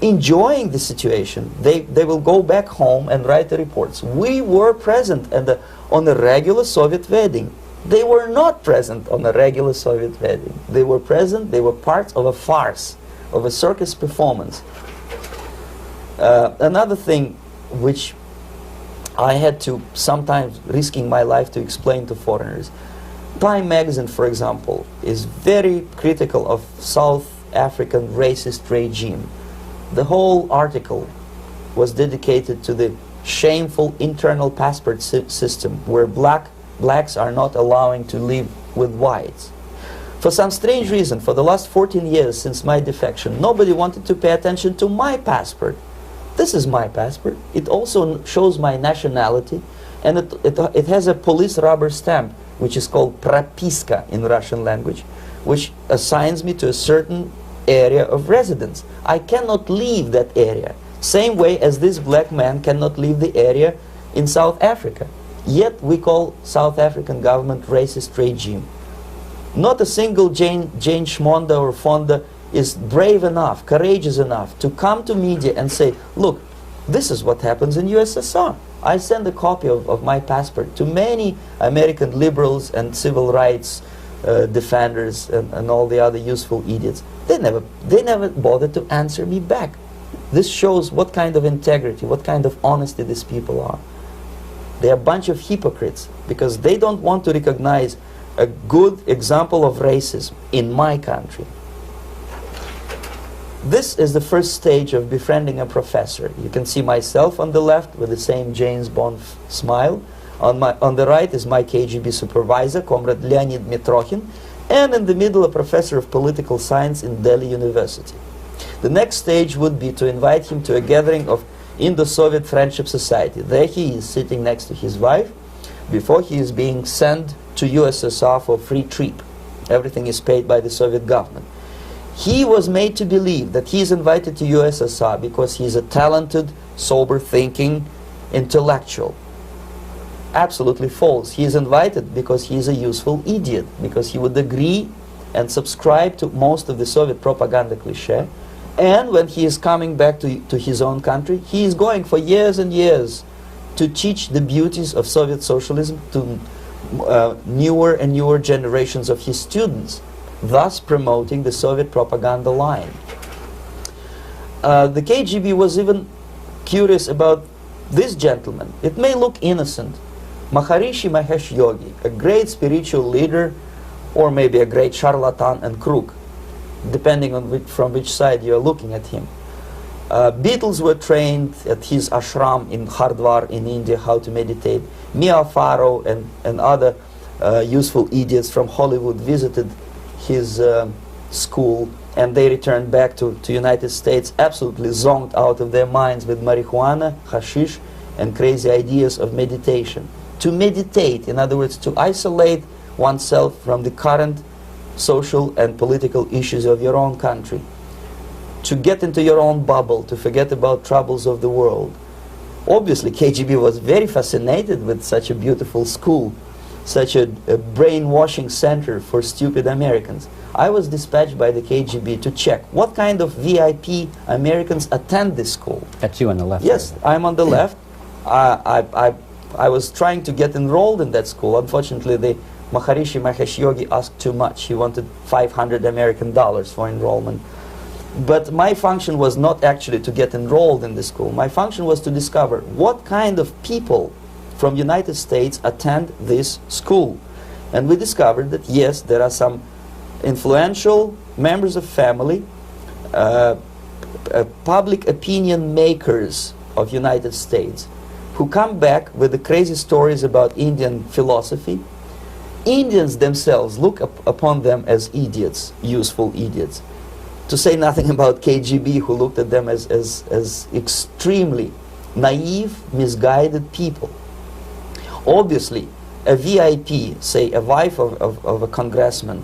enjoying the situation. They will go back home and write the reports. We were present on a regular Soviet wedding. They were not present on a regular Soviet wedding. They were present, they were part of a farce, of a circus performance. Another thing which I had to sometimes risking my life to explain to foreigners. Time magazine, for example, is very critical of South African racist regime. The whole article was dedicated to the shameful internal passport system where blacks are not allowing to live with whites. For some strange reason, for the last 14 years since my defection, nobody wanted to pay attention to my passport. This is my passport. It also shows my nationality, and it has a police rubber stamp, which is called propiska in Russian language, which assigns me to a certain area of residence. I cannot leave that area, same way as this black man cannot leave the area in South Africa. Yet we call South African government racist regime. Not a single Jane Schmonda or Fonda is brave enough, courageous enough to come to media and say, look, this is what happens in USSR. I send a copy of my passport to many American liberals and civil rights defenders and all the other useful idiots. They never bothered to answer me back. This shows what kind of integrity, what kind of honesty these people are. They are a bunch of hypocrites because they don't want to recognize a good example of racism in my country. This is the first stage of befriending a professor. You can see myself on the left with the same James Bond smile. On the right is my KGB supervisor, Comrade Leonid Mitrokhin, and in the middle a professor of political science in Delhi University. The next stage would be to invite him to a gathering of Indo-Soviet Friendship Society. There he is sitting next to his wife before he is being sent to USSR for free trip. Everything is paid by the Soviet government. He was made to believe that he is invited to USSR because he is a talented, sober-thinking intellectual. Absolutely false. He is invited because he is a useful idiot, because he would agree and subscribe to most of the Soviet propaganda cliché. And when he is coming back to his own country, he is going for years and years to teach the beauties of Soviet socialism to newer and newer generations of his students, thus promoting the Soviet propaganda line. The KGB was even curious about this gentleman. It may look innocent. Maharishi Mahesh Yogi, a great spiritual leader, or maybe a great charlatan and crook, depending on from which side you are looking at him. Beatles were trained at his ashram in Hardwar in India how to meditate. Mia Farrow and other useful idiots from Hollywood visited his school, and they returned back to United States absolutely zonked out of their minds with marijuana, hashish, and crazy ideas of meditation. To meditate, in other words, to isolate oneself from the current social and political issues of your own country, to get into your own bubble, to forget about troubles of the world. Obviously, KGB was very fascinated with such a beautiful school, such a brainwashing center for stupid Americans. I was dispatched by the KGB to check what kind of VIP Americans attend this school. That's you on the left. Yes, I'm on the left. I was trying to get enrolled in that school. Unfortunately, the Maharishi Mahesh Yogi asked too much. He wanted $500 American for enrollment. But my function was not actually to get enrolled in the school. My function was to discover what kind of people from United States attend this school. And we discovered that yes, there are some influential members of family, public opinion makers of United States who come back with the crazy stories about Indian philosophy. Indians themselves look upon them as idiots, useful idiots. To say nothing about KGB, who looked at them as extremely naive, misguided people. Obviously, a VIP, say a wife of a congressman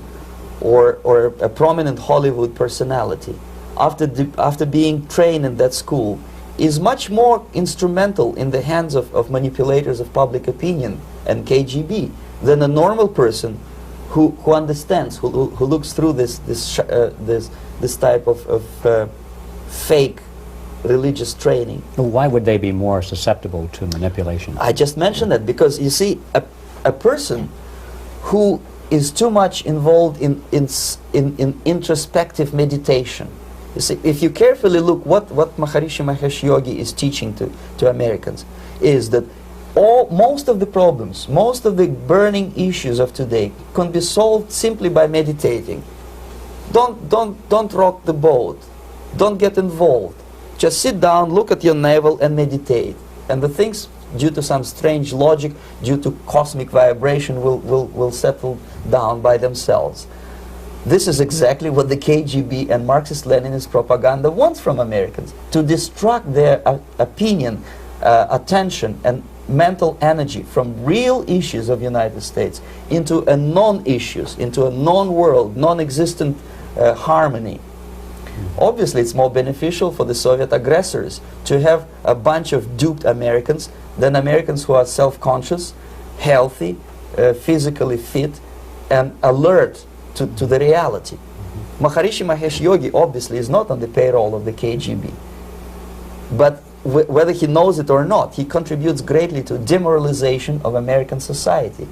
or a prominent Hollywood personality, after being trained in that school, is much more instrumental in the hands of manipulators of public opinion and KGB than a normal person who understands, who looks through this type of fake religious training. Why would they be more susceptible to manipulation? I just mentioned that because, you see, a person who is too much involved in introspective meditation. You see, if you carefully look what Maharishi Mahesh Yogi is teaching to Americans, is that most of the problems, most of the burning issues of today can be solved simply by meditating. Don't rock the boat. Don't get involved. Just sit down, look at your navel and meditate. And the things, due to some strange logic, due to cosmic vibration, will settle down by themselves. This is exactly what the KGB and Marxist-Leninist propaganda wants from Americans, to distract their opinion, attention, and mental energy from real issues of United States into a non-issues, into a non-world, non-existent harmony. Obviously, it's more beneficial for the Soviet aggressors to have a bunch of duped Americans than Americans who are self-conscious, healthy, physically fit, and alert to the reality. Maharishi Mahesh Yogi obviously is not on the payroll of the KGB. But whether he knows it or not, he contributes greatly to demoralization of American society.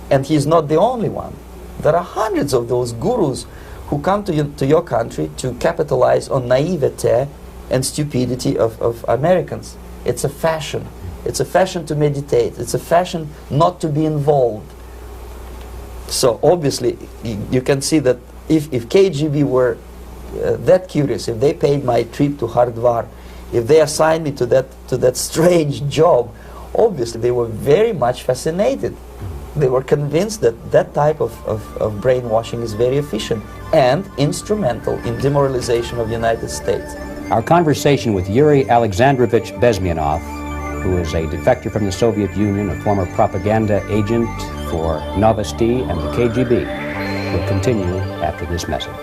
And he's not the only one. There are hundreds of those gurus who come to your country to capitalize on naivete and stupidity of Americans. It's a fashion. It's a fashion to meditate. It's a fashion not to be involved. So obviously, you can see that if KGB were that curious, if they paid my trip to Hardwar, if they assigned me to that strange job, obviously they were very much fascinated. They were convinced that that type of brainwashing is very efficient and instrumental in demoralization of the United States. Our conversation with Yuri Alexandrovich Bezmenov, who is a defector from the Soviet Union, a former propaganda agent for Novosti and the KGB, will continue after this message.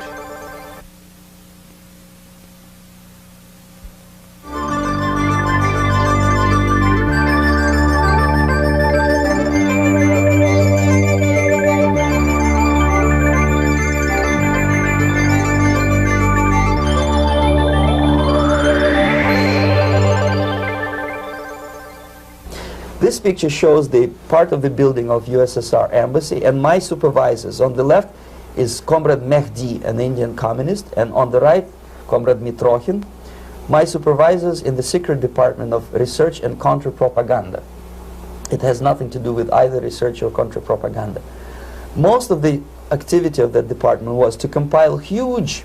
This picture shows the part of the building of USSR embassy, and my supervisors. On the left is Comrade Mehdi, an Indian communist, and on the right, Comrade Mitrokhin, my supervisors in the secret department of research and counter-propaganda. It has nothing to do with either research or counter-propaganda. Most of the activity of that department was to compile huge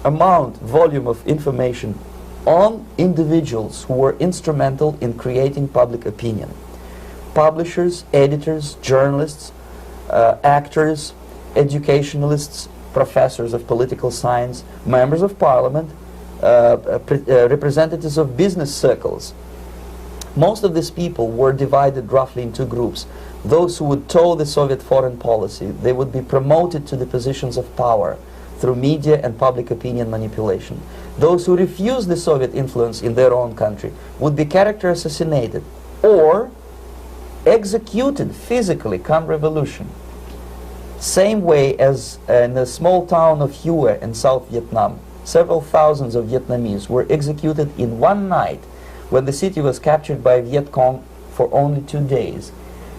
volume of information on individuals who were instrumental in creating public opinion. Publishers, editors, journalists, actors, educationalists, professors of political science, members of parliament, representatives of business circles. Most of these people were divided roughly in two groups. Those who would toe the Soviet foreign policy, they would be promoted to the positions of power through media and public opinion manipulation. Those who refused the Soviet influence in their own country would be character assassinated or executed physically come revolution. Same way as in the small town of Hue in South Vietnam, several thousands of Vietnamese were executed in one night when the city was captured by Viet Cong for only 2 days.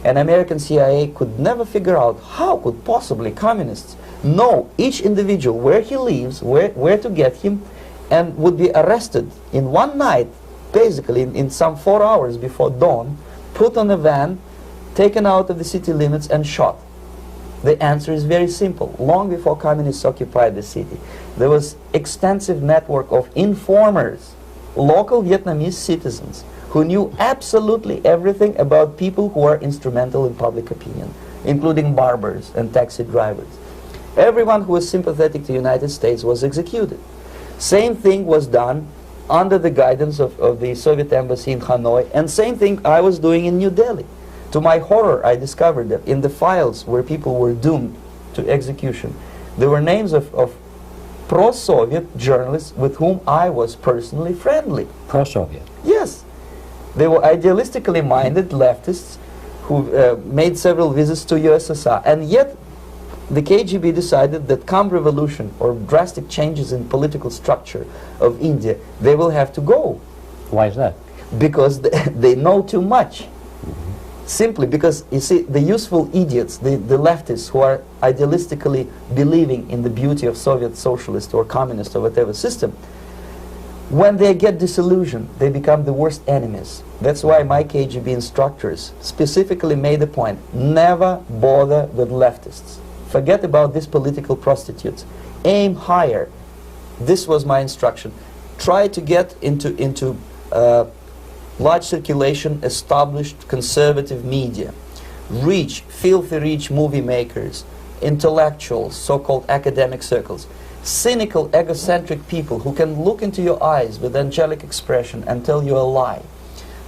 And American CIA could never figure out how could possibly communists know each individual, where he lives, where to get him, and would be arrested in one night, basically in some 4 hours before dawn, put on a van, taken out of the city limits and shot. The answer is very simple. Long before communists occupied the city, there was extensive network of informers, local Vietnamese citizens, who knew absolutely everything about people who are instrumental in public opinion, including barbers and taxi drivers. Everyone who was sympathetic to the United States was executed. Same thing was done under the guidance of the Soviet embassy in Hanoi, and same thing I was doing in New Delhi. To my horror, I discovered that in the files where people were doomed to execution, there were names of pro-Soviet journalists with whom I was personally friendly. Pro-Soviet? Yes. They were idealistically minded leftists who made several visits to USSR, and yet the KGB decided that come revolution or drastic changes in political structure of India, they will have to go. Why is that? Because they know too much. Simply because, you see, the useful idiots, the leftists who are idealistically believing in the beauty of Soviet socialist or communist or whatever system, when they get disillusioned, they become the worst enemies. That's why my KGB instructors specifically made a point, never bother with leftists. Forget about these political prostitutes. Aim higher. This was my instruction. Try to get into large circulation, established conservative media. Rich, filthy rich movie makers, intellectuals, so-called academic circles. Cynical, egocentric people who can look into your eyes with angelic expression and tell you a lie.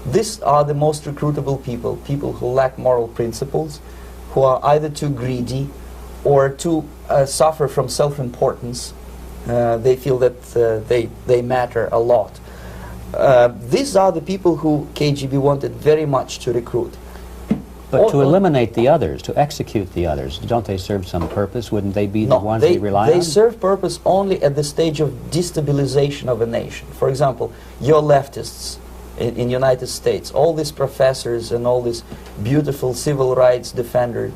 These are the most recruitable people, people who lack moral principles, who are either too greedy or too suffer from self-importance. They feel that they matter a lot. These are the people who KGB wanted very much to recruit. But to eliminate the others, to execute the others, don't they serve some purpose? Wouldn't they be the ones they rely on? They serve purpose only at the stage of destabilization of a nation. For example, your leftists in United States, all these professors and all these beautiful civil rights defenders,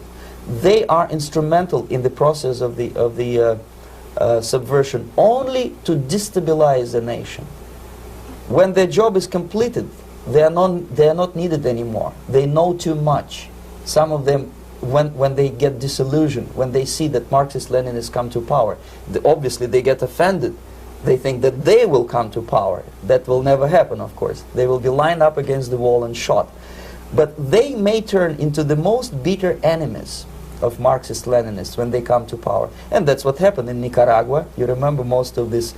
they are instrumental in the process of the subversion only to destabilize the nation. When their job is completed, they are not needed anymore. They know too much. Some of them, when they get disillusioned, when they see that Marxist-Leninists come to power, obviously they get offended. They think that they will come to power. That will never happen, of course. They will be lined up against the wall and shot. But they may turn into the most bitter enemies of Marxist-Leninists when they come to power. And that's what happened in Nicaragua. You remember most of these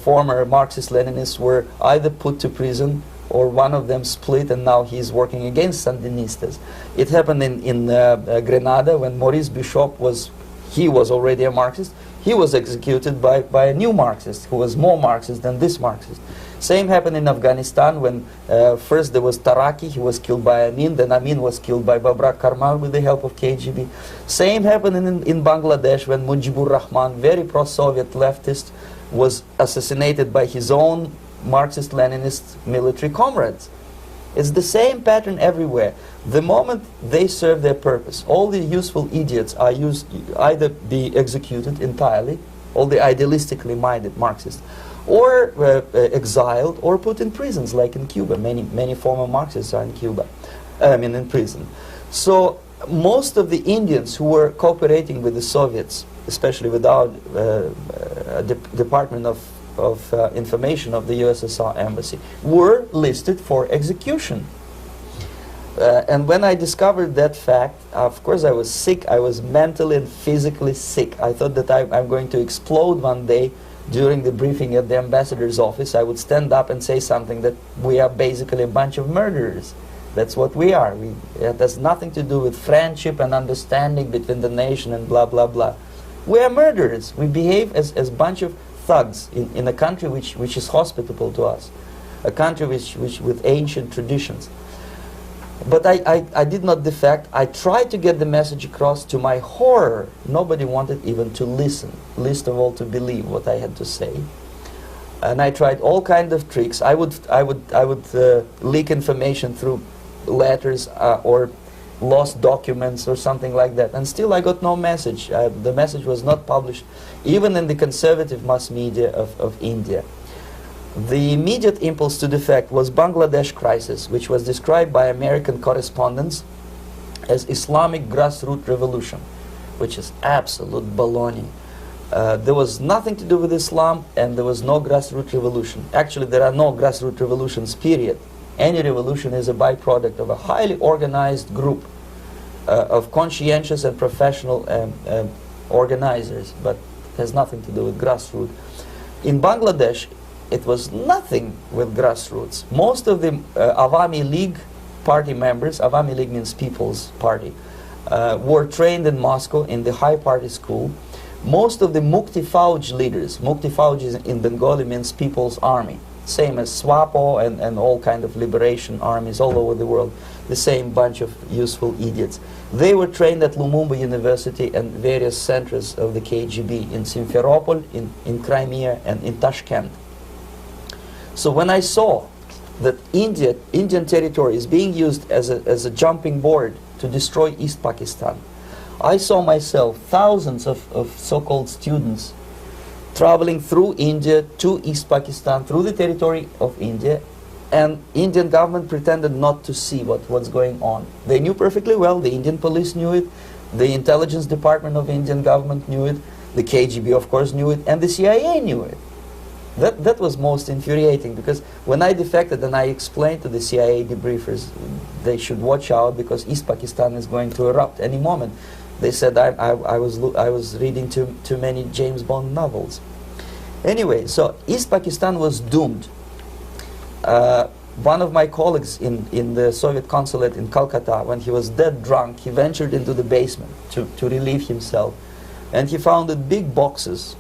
former Marxist-Leninists were either put to prison or one of them split, and now he's working against Sandinistas. It happened in Grenada when Maurice Bishop was already a Marxist. He was executed by a new Marxist who was more Marxist than this Marxist. Same happened in Afghanistan when first there was Taraki, he was killed by Amin, then Amin was killed by Babrak Karmal with the help of KGB. Same happened in Bangladesh when Mujibur Rahman, very pro-Soviet leftist, was assassinated by his own Marxist-Leninist military comrades. It's the same pattern everywhere. The moment they serve their purpose, all the useful idiots are either be executed entirely, all the idealistically minded Marxists, or exiled or put in prisons, like in Cuba. Many former Marxists are in Cuba, in prison. So most of the Indians who were cooperating with the Soviets, especially with our Department of Information of the USSR Embassy, were listed for execution. And when I discovered that fact, of course I was sick. I was mentally and physically sick. I thought that I'm going to explode one day during the briefing at the ambassador's office. I would stand up and say something that we are basically a bunch of murderers. That's what we are. It has nothing to do with friendship and understanding between the nation and blah, blah, blah. We are murderers. We behave as a bunch of thugs in a country which is hospitable to us, a country which with ancient traditions. But I did not defect. I tried to get the message across. To my horror, nobody wanted even to listen, least of all to believe what I had to say. And I tried all kinds of tricks. I would leak information through letters or lost documents or something like that. And still I got no message. The message was not published, even in the conservative mass media of India. The immediate impulse to defect was Bangladesh crisis, which was described by American correspondents as Islamic grassroots revolution, which is absolute baloney. There was nothing to do with Islam, and there was no grassroots revolution. Actually, there are no grassroots revolutions, period. Any revolution is a byproduct of a highly organized group of conscientious and professional organizers, but it has nothing to do with grassroots. In Bangladesh, it was nothing with grassroots. Most of the Awami League party members, Awami League means People's Party, were trained in Moscow in the High Party School. Most of the Mukti Fauj leaders, Mukti Fauj in Bengali means People's Army, same as SWAPO and all kind of liberation armies all over the world, the same bunch of useful idiots. They were trained at Lumumba University and various centers of the KGB in Simferopol, in Crimea, and in Tashkent. So when I saw that Indian territory is being used as a jumping board to destroy East Pakistan, I saw myself thousands of so-called students traveling through India to East Pakistan, through the territory of India, and Indian government pretended not to see what's going on. They knew perfectly well, the Indian police knew it, the intelligence department of Indian government knew it, the KGB of course knew it, and the CIA knew it. That was most infuriating, because when I defected and I explained to the CIA debriefers they should watch out because East Pakistan is going to erupt any moment, they said I was reading too many James Bond novels. Anyway, so East Pakistan was doomed. One of my colleagues in the Soviet consulate in Calcutta, when he was dead drunk, he ventured into the basement to relieve himself, and he found big boxes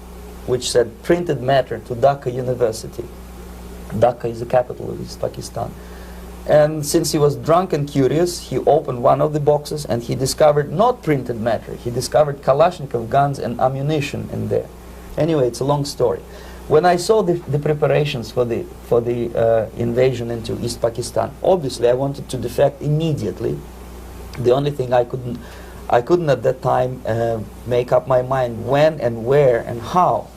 which said printed matter to Dhaka University. Dhaka is the capital of East Pakistan. And since he was drunk and curious, he opened one of the boxes and he discovered not printed matter. He discovered Kalashnikov guns and ammunition in there. Anyway, it's a long story. When I saw the preparations for the invasion into East Pakistan, obviously I wanted to defect immediately. The only thing I couldn't at that time make up my mind when and where and how.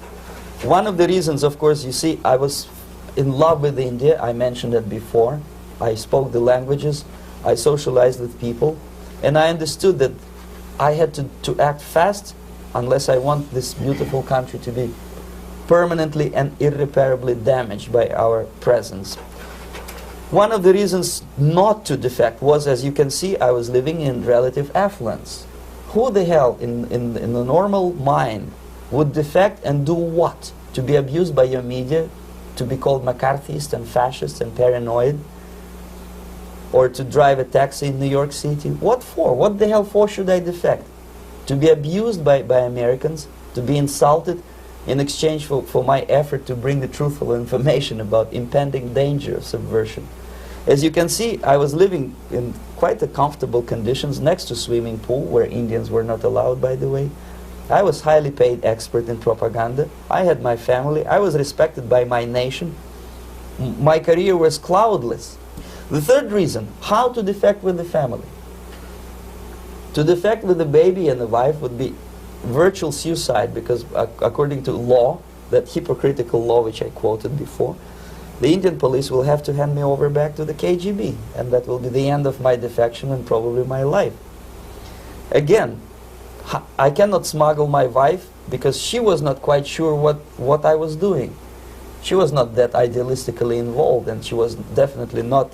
One of the reasons, of course, you see, I was in love with India. I mentioned it before. I spoke the languages. I socialized with people. And I understood that I had to act fast unless I want this beautiful country to be permanently and irreparably damaged by our presence. One of the reasons not to defect was, as you can see, I was living in relative affluence. Who the hell in the normal mind would defect and do what? To be abused by your media, to be called McCarthyist and fascist and paranoid, or to drive a taxi in New York City? What for? What the hell for should I defect? To be abused by Americans, to be insulted in exchange for my effort to bring the truthful information about impending danger of subversion. As you can see, I was living in quite a comfortable conditions next to swimming pool, where Indians were not allowed, by the way. I was highly paid expert in propaganda. I had my family. I was respected by my nation. My career was cloudless. The third reason, how to defect with the family. To defect with the baby and the wife would be virtual suicide, because according to law, that hypocritical law which I quoted before, the Indian police will have to hand me over back to the KGB, and that will be the end of my defection and probably my life. Again, I cannot smuggle my wife because she was not quite sure what I was doing. She was not that idealistically involved, and she was definitely not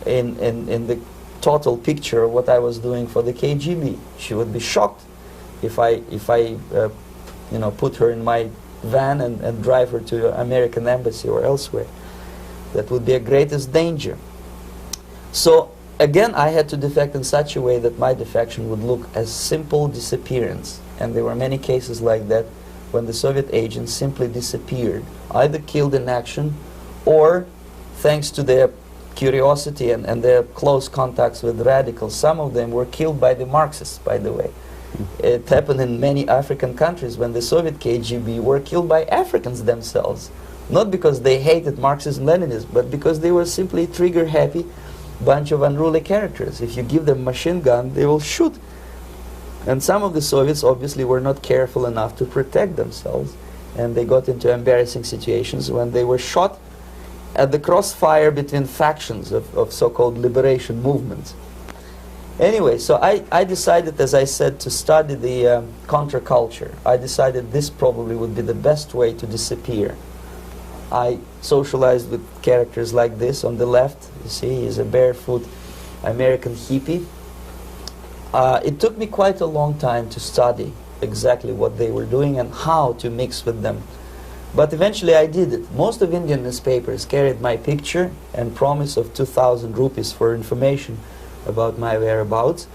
in the total picture of what I was doing for the KGB. She would be shocked if I you know, put her in my van and drive her to the American embassy or elsewhere. That would be a greatest danger. So again, I had to defect in such a way that my defection would look as simple disappearance. And there were many cases like that when the Soviet agents simply disappeared, either killed in action or, thanks to their curiosity and their close contacts with radicals, some of them were killed by the Marxists, by the way. It happened in many African countries when the Soviet KGB were killed by Africans themselves. Not because they hated Marxism and Leninism, but because they were simply trigger-happy bunch of unruly characters. If you give them a machine gun, they will shoot. And some of the Soviets obviously were not careful enough to protect themselves, and they got into embarrassing situations when they were shot at the crossfire between factions of so-called liberation movements. Anyway, so I decided, as I said, to study the counterculture. I decided this probably would be the best way to disappear. I socialized with characters like this. On the left, you see, he's a barefoot American hippie. It took me quite a long time to study exactly what they were doing and how to mix with them. But eventually I did it. Most of Indian newspapers carried my picture and promise of 2,000 rupees for information about my whereabouts.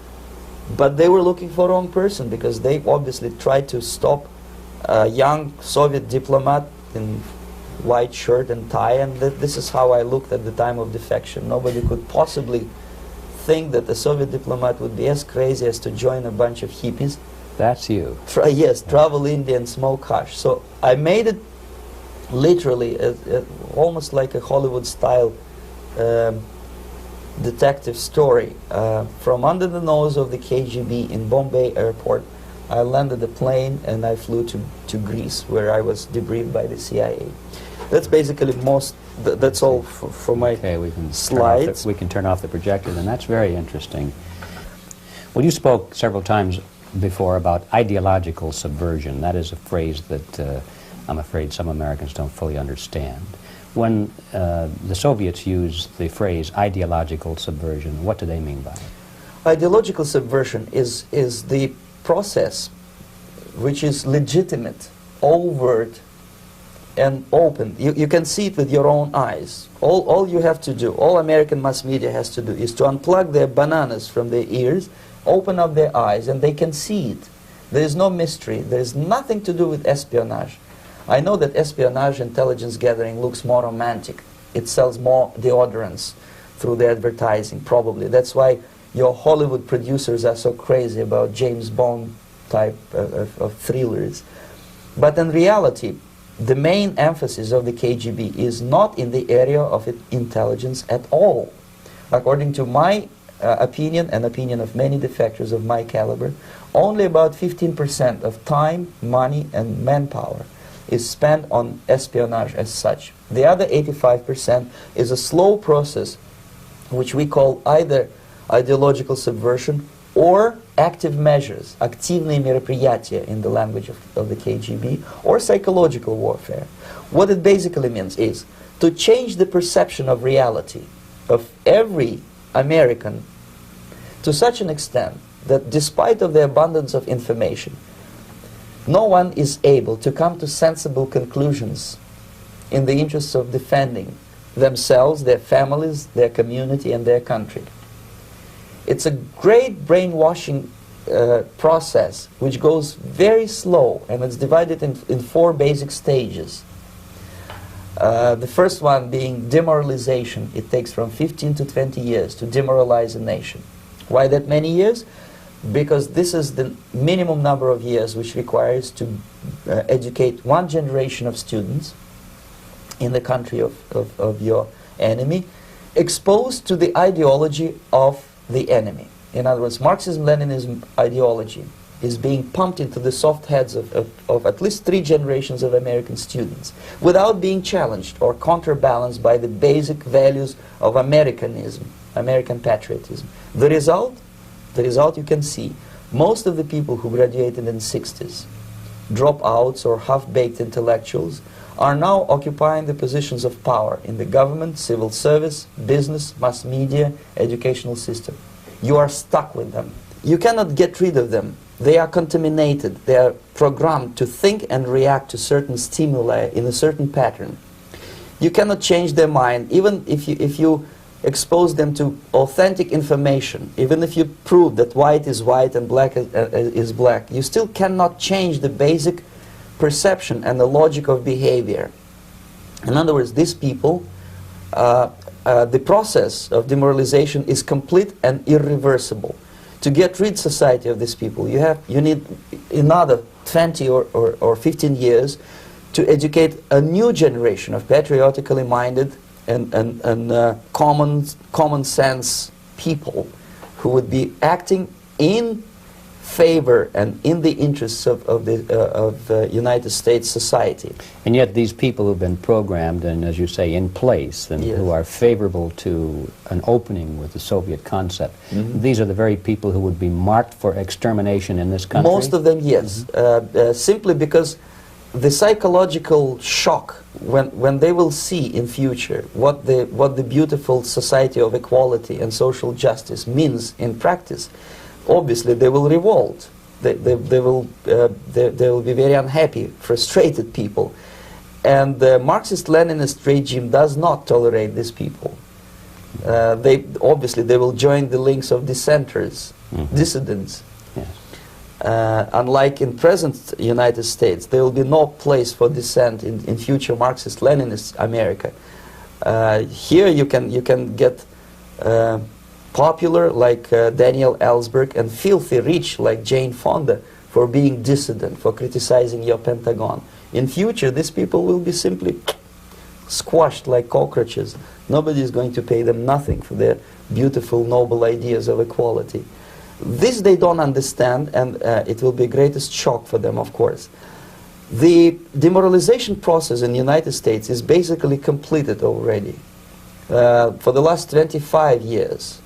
But they were looking for the wrong person, because they obviously tried to stop a young Soviet diplomat in white shirt and tie, and this is how I looked at the time of defection. Nobody could possibly think that a Soviet diplomat would be as crazy as to join a bunch of hippies. That's you. Yes, travel India and smoke hash. So I made it literally almost like a Hollywood-style detective story. From under the nose of the KGB in Bombay airport, I landed the plane and I flew to Greece, where I was debriefed by the CIA. That's basically that's all for my slides. We can turn off the projector, and that's very interesting. Well, you spoke several times before about ideological subversion. That is a phrase that I'm afraid some Americans don't fully understand. When the Soviets use the phrase ideological subversion, what do they mean by it? Ideological subversion is the process which is legitimate, overt, and open. You can see it with your own eyes. All you have to do, all American mass media has to do, is to unplug their bananas from their ears, open up their eyes, and they can see it. There is no mystery. There is nothing to do with espionage. I know that espionage intelligence gathering looks more romantic. It sells more deodorants through the advertising, probably. That's why your Hollywood producers are so crazy about James Bond type of thrillers. But in reality, the main emphasis of the KGB is not in the area of intelligence at all. According to my opinion and opinion of many defectors of my caliber, only about 15% of time, money, and manpower is spent on espionage as such. The other 85% is a slow process which we call either ideological subversion or active measures, активные мероприятия in the language of the KGB, or psychological warfare. What it basically means is to change the perception of reality of every American to such an extent that despite of the abundance of information, no one is able to come to sensible conclusions in the interests of defending themselves, their families, their community, and their country. It's a great brainwashing process which goes very slow, and it's divided in 4 basic stages. The first one being demoralization. It takes from 15 to 20 years to demoralize a nation. Why that many years? Because this is the minimum number of years which requires to educate one generation of students in the country of your enemy, exposed to the ideology of the enemy. In other words, Marxism-Leninism ideology is being pumped into the soft heads of at least 3 generations of American students without being challenged or counterbalanced by the basic values of Americanism, American patriotism. The result you can see. Most of the people who graduated in the 60s, dropouts or half-baked intellectuals, are now occupying the positions of power in the government, civil service, business, mass media, educational system. You are stuck with them. You cannot get rid of them. They are contaminated. They are programmed to think and react to certain stimuli in a certain pattern. You cannot change their mind, even if you expose them to authentic information, even if you prove that white is white and black is black. You still cannot change the basic perception and the logic of behavior. In other words, these people, the process of demoralization is complete and irreversible. To get rid society of these people, you need another 20 or 15 years to educate a new generation of patriotically minded and common sense people who would be acting in favor and in the interests of United States society. And yet these people who've been programmed and, as you say, in place and Yes. who are favorable to an opening with the Soviet concept, these are the very people who would be marked for extermination in this country? Most of them, yes. Simply because the psychological shock when they will see in future what the beautiful society of equality and social justice means in practice, obviously they will revolt. They will be very unhappy, frustrated people. And the Marxist-Leninist regime does not tolerate these people. Obviously they will join the links of dissenters, dissidents. Yes. Unlike in present United States, there will be no place for dissent in future Marxist-Leninist America. Here you can get popular like Daniel Ellsberg and filthy rich like Jane Fonda for being dissident, for criticizing your Pentagon. In future, these people will be simply squashed like cockroaches. Nobody is going to pay them nothing for their beautiful, noble ideas of equality. This they don't understand, and it will be greatest shock for them, of course. The demoralization process in the United States is basically completed already. For the last 25 years.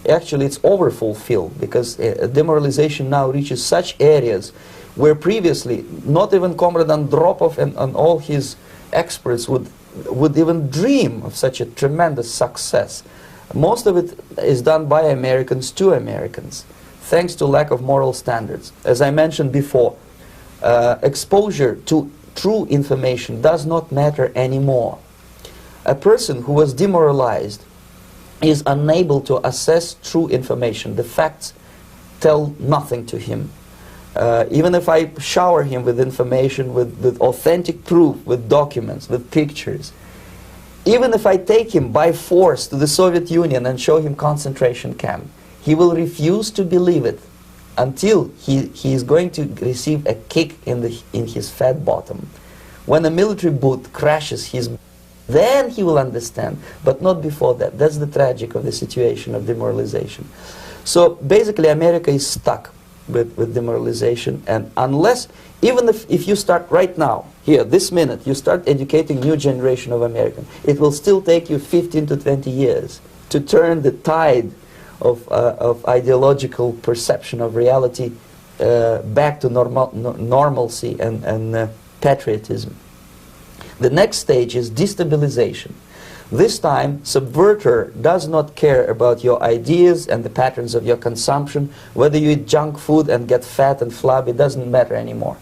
Actually, it's overfulfilled, because demoralization now reaches such areas where previously not even Comrade Andropov and all his experts would even dream of such a tremendous success. Most of it is done by Americans to Americans, thanks to lack of moral standards. As I mentioned before, exposure to true information does not matter anymore. A person who was demoralized is unable to assess true information. The facts tell nothing to him. Even if I shower him with information, with authentic proof, with documents, with pictures, even if I take him by force to the Soviet Union and show him concentration camp, he will refuse to believe it until he is going to receive a kick in his fat bottom. When a military boot crashes his, then he will understand, but not before that. That's the tragic of the situation of demoralization. So basically America is stuck with demoralization, and unless, even if you start right now, here, this minute, you start educating new generation of Americans, it will still take you 15 to 20 years to turn the tide of ideological perception of reality back to normalcy and patriotism. The next stage is destabilization. This time, subverter does not care about your ideas and the patterns of your consumption. Whether you eat junk food and get fat and flabby, doesn't matter anymore.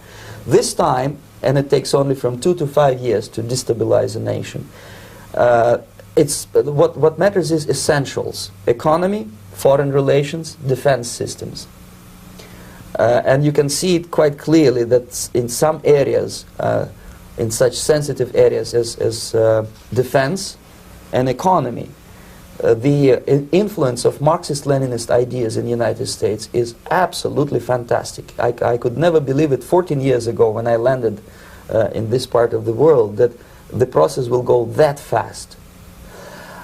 This time, and it takes only from 2 to 5 years to destabilize a nation, what matters is essentials: economy, foreign relations, defense systems. And you can see it quite clearly that in some areas, in such sensitive areas as defense and economy, the influence of Marxist-Leninist ideas in the United States is absolutely fantastic. I could never believe it 14 years ago when I landed in this part of the world, that the process will go that fast.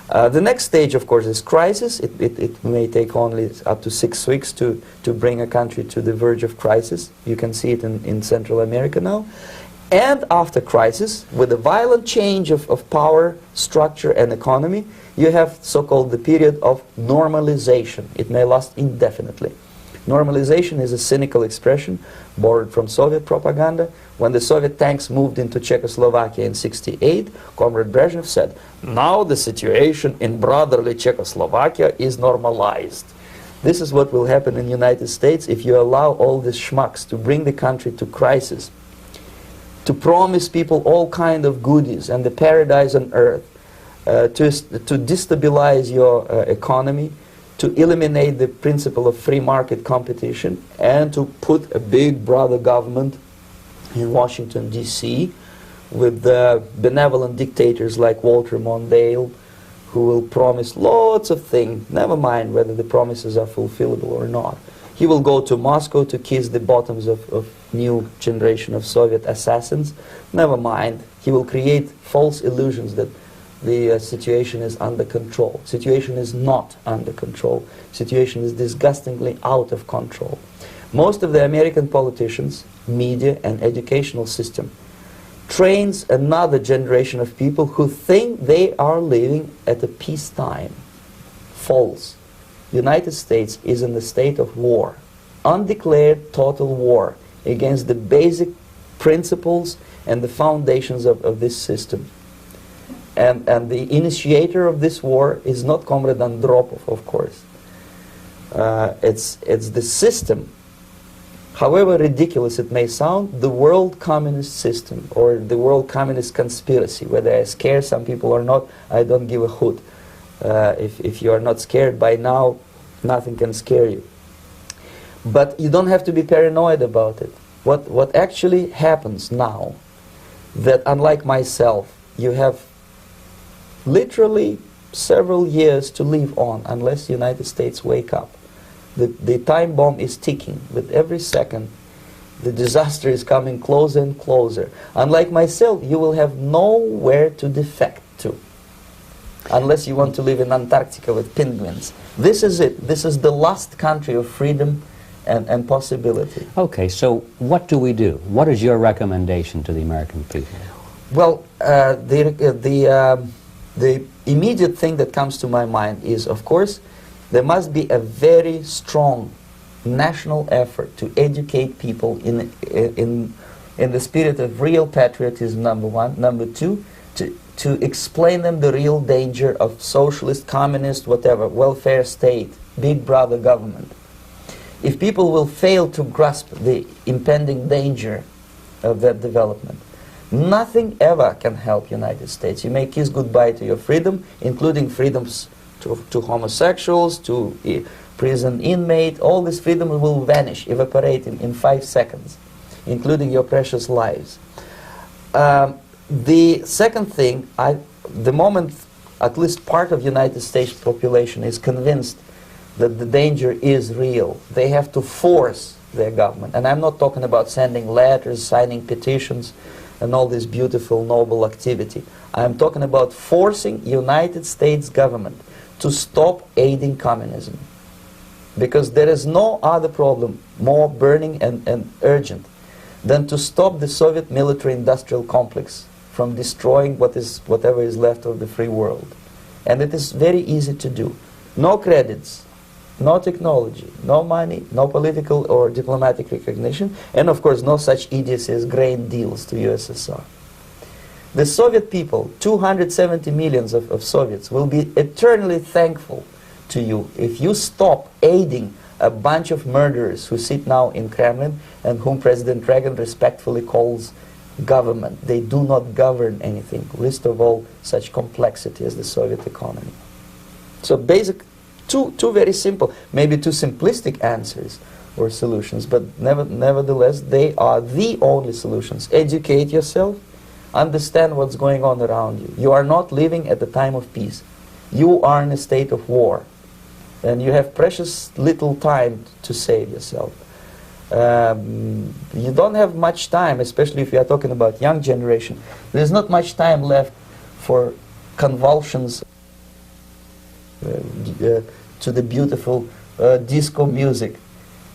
The next stage, of course, is crisis. It may take only up to 6 weeks to bring a country to the verge of crisis. You can see it in Central America now. And after crisis, with a violent change of power, structure, and economy, you have so-called the period of normalization. It may last indefinitely. Normalization is a cynical expression borrowed from Soviet propaganda. When the Soviet tanks moved into Czechoslovakia in '68, Comrade Brezhnev said, "Now the situation in brotherly Czechoslovakia is normalized." This is what will happen in the United States if you allow all these schmucks to bring the country to crisis, to promise people all kind of goodies and the paradise on earth, to destabilize your economy, to eliminate the principle of free market competition, and to put a big brother government in Washington, D.C., with benevolent dictators like Walter Mondale, who will promise lots of things, never mind whether the promises are fulfillable or not. He will go to Moscow to kiss the bottoms of new generation of Soviet assassins, never mind. He will create false illusions that the situation is under control. Situation is not under control. Situation is disgustingly out of control. Most of the American politicians, media, and educational system trains another generation of people who think they are living at a peacetime. False. The United States is in a state of war, undeclared total war against the basic principles and the foundations of this system. And the initiator of this war is not Comrade Andropov, of course. It's the system. However ridiculous it may sound, the world communist system or the world communist conspiracy, whether I scare some people or not, I don't give a hoot. If you are not scared by now, nothing can scare you. But you don't have to be paranoid about it. What actually happens now, that unlike myself, you have literally several years to live on unless the United States wake up. The time bomb is ticking. With every second, the disaster is coming closer and closer. Unlike myself, you will have nowhere to defect to, unless you want to live in Antarctica with penguins. This is it. This is the last country of freedom and possibility. Okay, so what do we do? What is your recommendation to the American people? Well, the immediate thing that comes to my mind is, of course, there must be a very strong national effort to educate people in the spirit of real patriotism, number one. Number two, to explain them the real danger of socialist, communist, whatever, welfare state, big brother government. If people will fail to grasp the impending danger of that development, nothing ever can help United States. You may kiss goodbye to your freedom, including freedoms to homosexuals, to prison inmate. All this freedom will vanish, evaporate in 5 seconds, including your precious lives. The second thing, the moment at least part of United States population is convinced that the danger is real, they have to force their government. And I'm not talking about sending letters, signing petitions, and all this beautiful, noble activity. I'm talking about forcing United States government to stop aiding communism. Because there is no other problem more burning and urgent than to stop the Soviet military-industrial complex from destroying whatever is left of the free world. And it is very easy to do. No credits, no technology, no money, no political or diplomatic recognition, and of course no such idiocy as grain deals to USSR. The Soviet people, 270 millions of Soviets, will be eternally thankful to you if you stop aiding a bunch of murderers who sit now in Kremlin and whom President Reagan respectfully calls government. They do not govern anything, least of all such complexity as the Soviet economy. So two very simple, maybe too simplistic answers or solutions, but nevertheless they are the only solutions. Educate yourself, understand what's going on around you. You are not living at the time of peace. You are in a state of war, and you have precious little time to save yourself. You don't have much time, especially if you are talking about young generation. There's not much time left for convulsions to the beautiful disco music.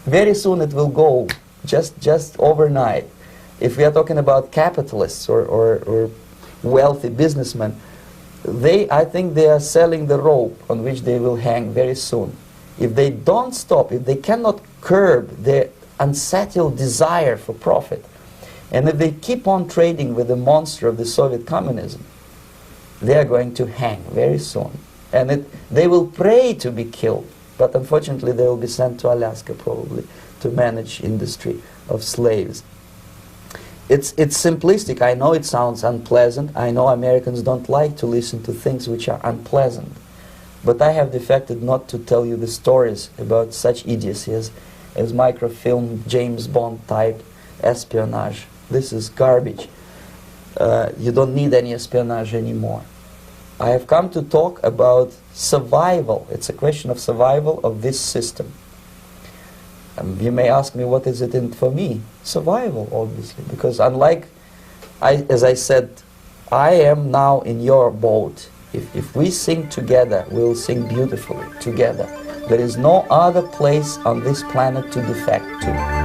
Very soon it will go, just overnight. If we are talking about capitalists or wealthy businessmen, I think they are selling the rope on which they will hang very soon. If they don't stop, if they cannot curb their unsettled desire for profit, and if they keep on trading with the monster of the Soviet communism, they are going to hang very soon. And they will pray to be killed, but unfortunately they will be sent to Alaska probably to manage industry of slaves. It's simplistic. I know it sounds unpleasant. I know Americans don't like to listen to things which are unpleasant. But I have defected not to tell you the stories about such idiocy as microfilm, James Bond type espionage. This is garbage. You don't need any espionage anymore. I have come to talk about survival. It's a question of survival of this system. You may ask me, what is it in for me? Survival, obviously, because unlike, as I said, I am now in your boat. If we sing together, we'll sing beautifully together. There is no other place on this planet to defect to.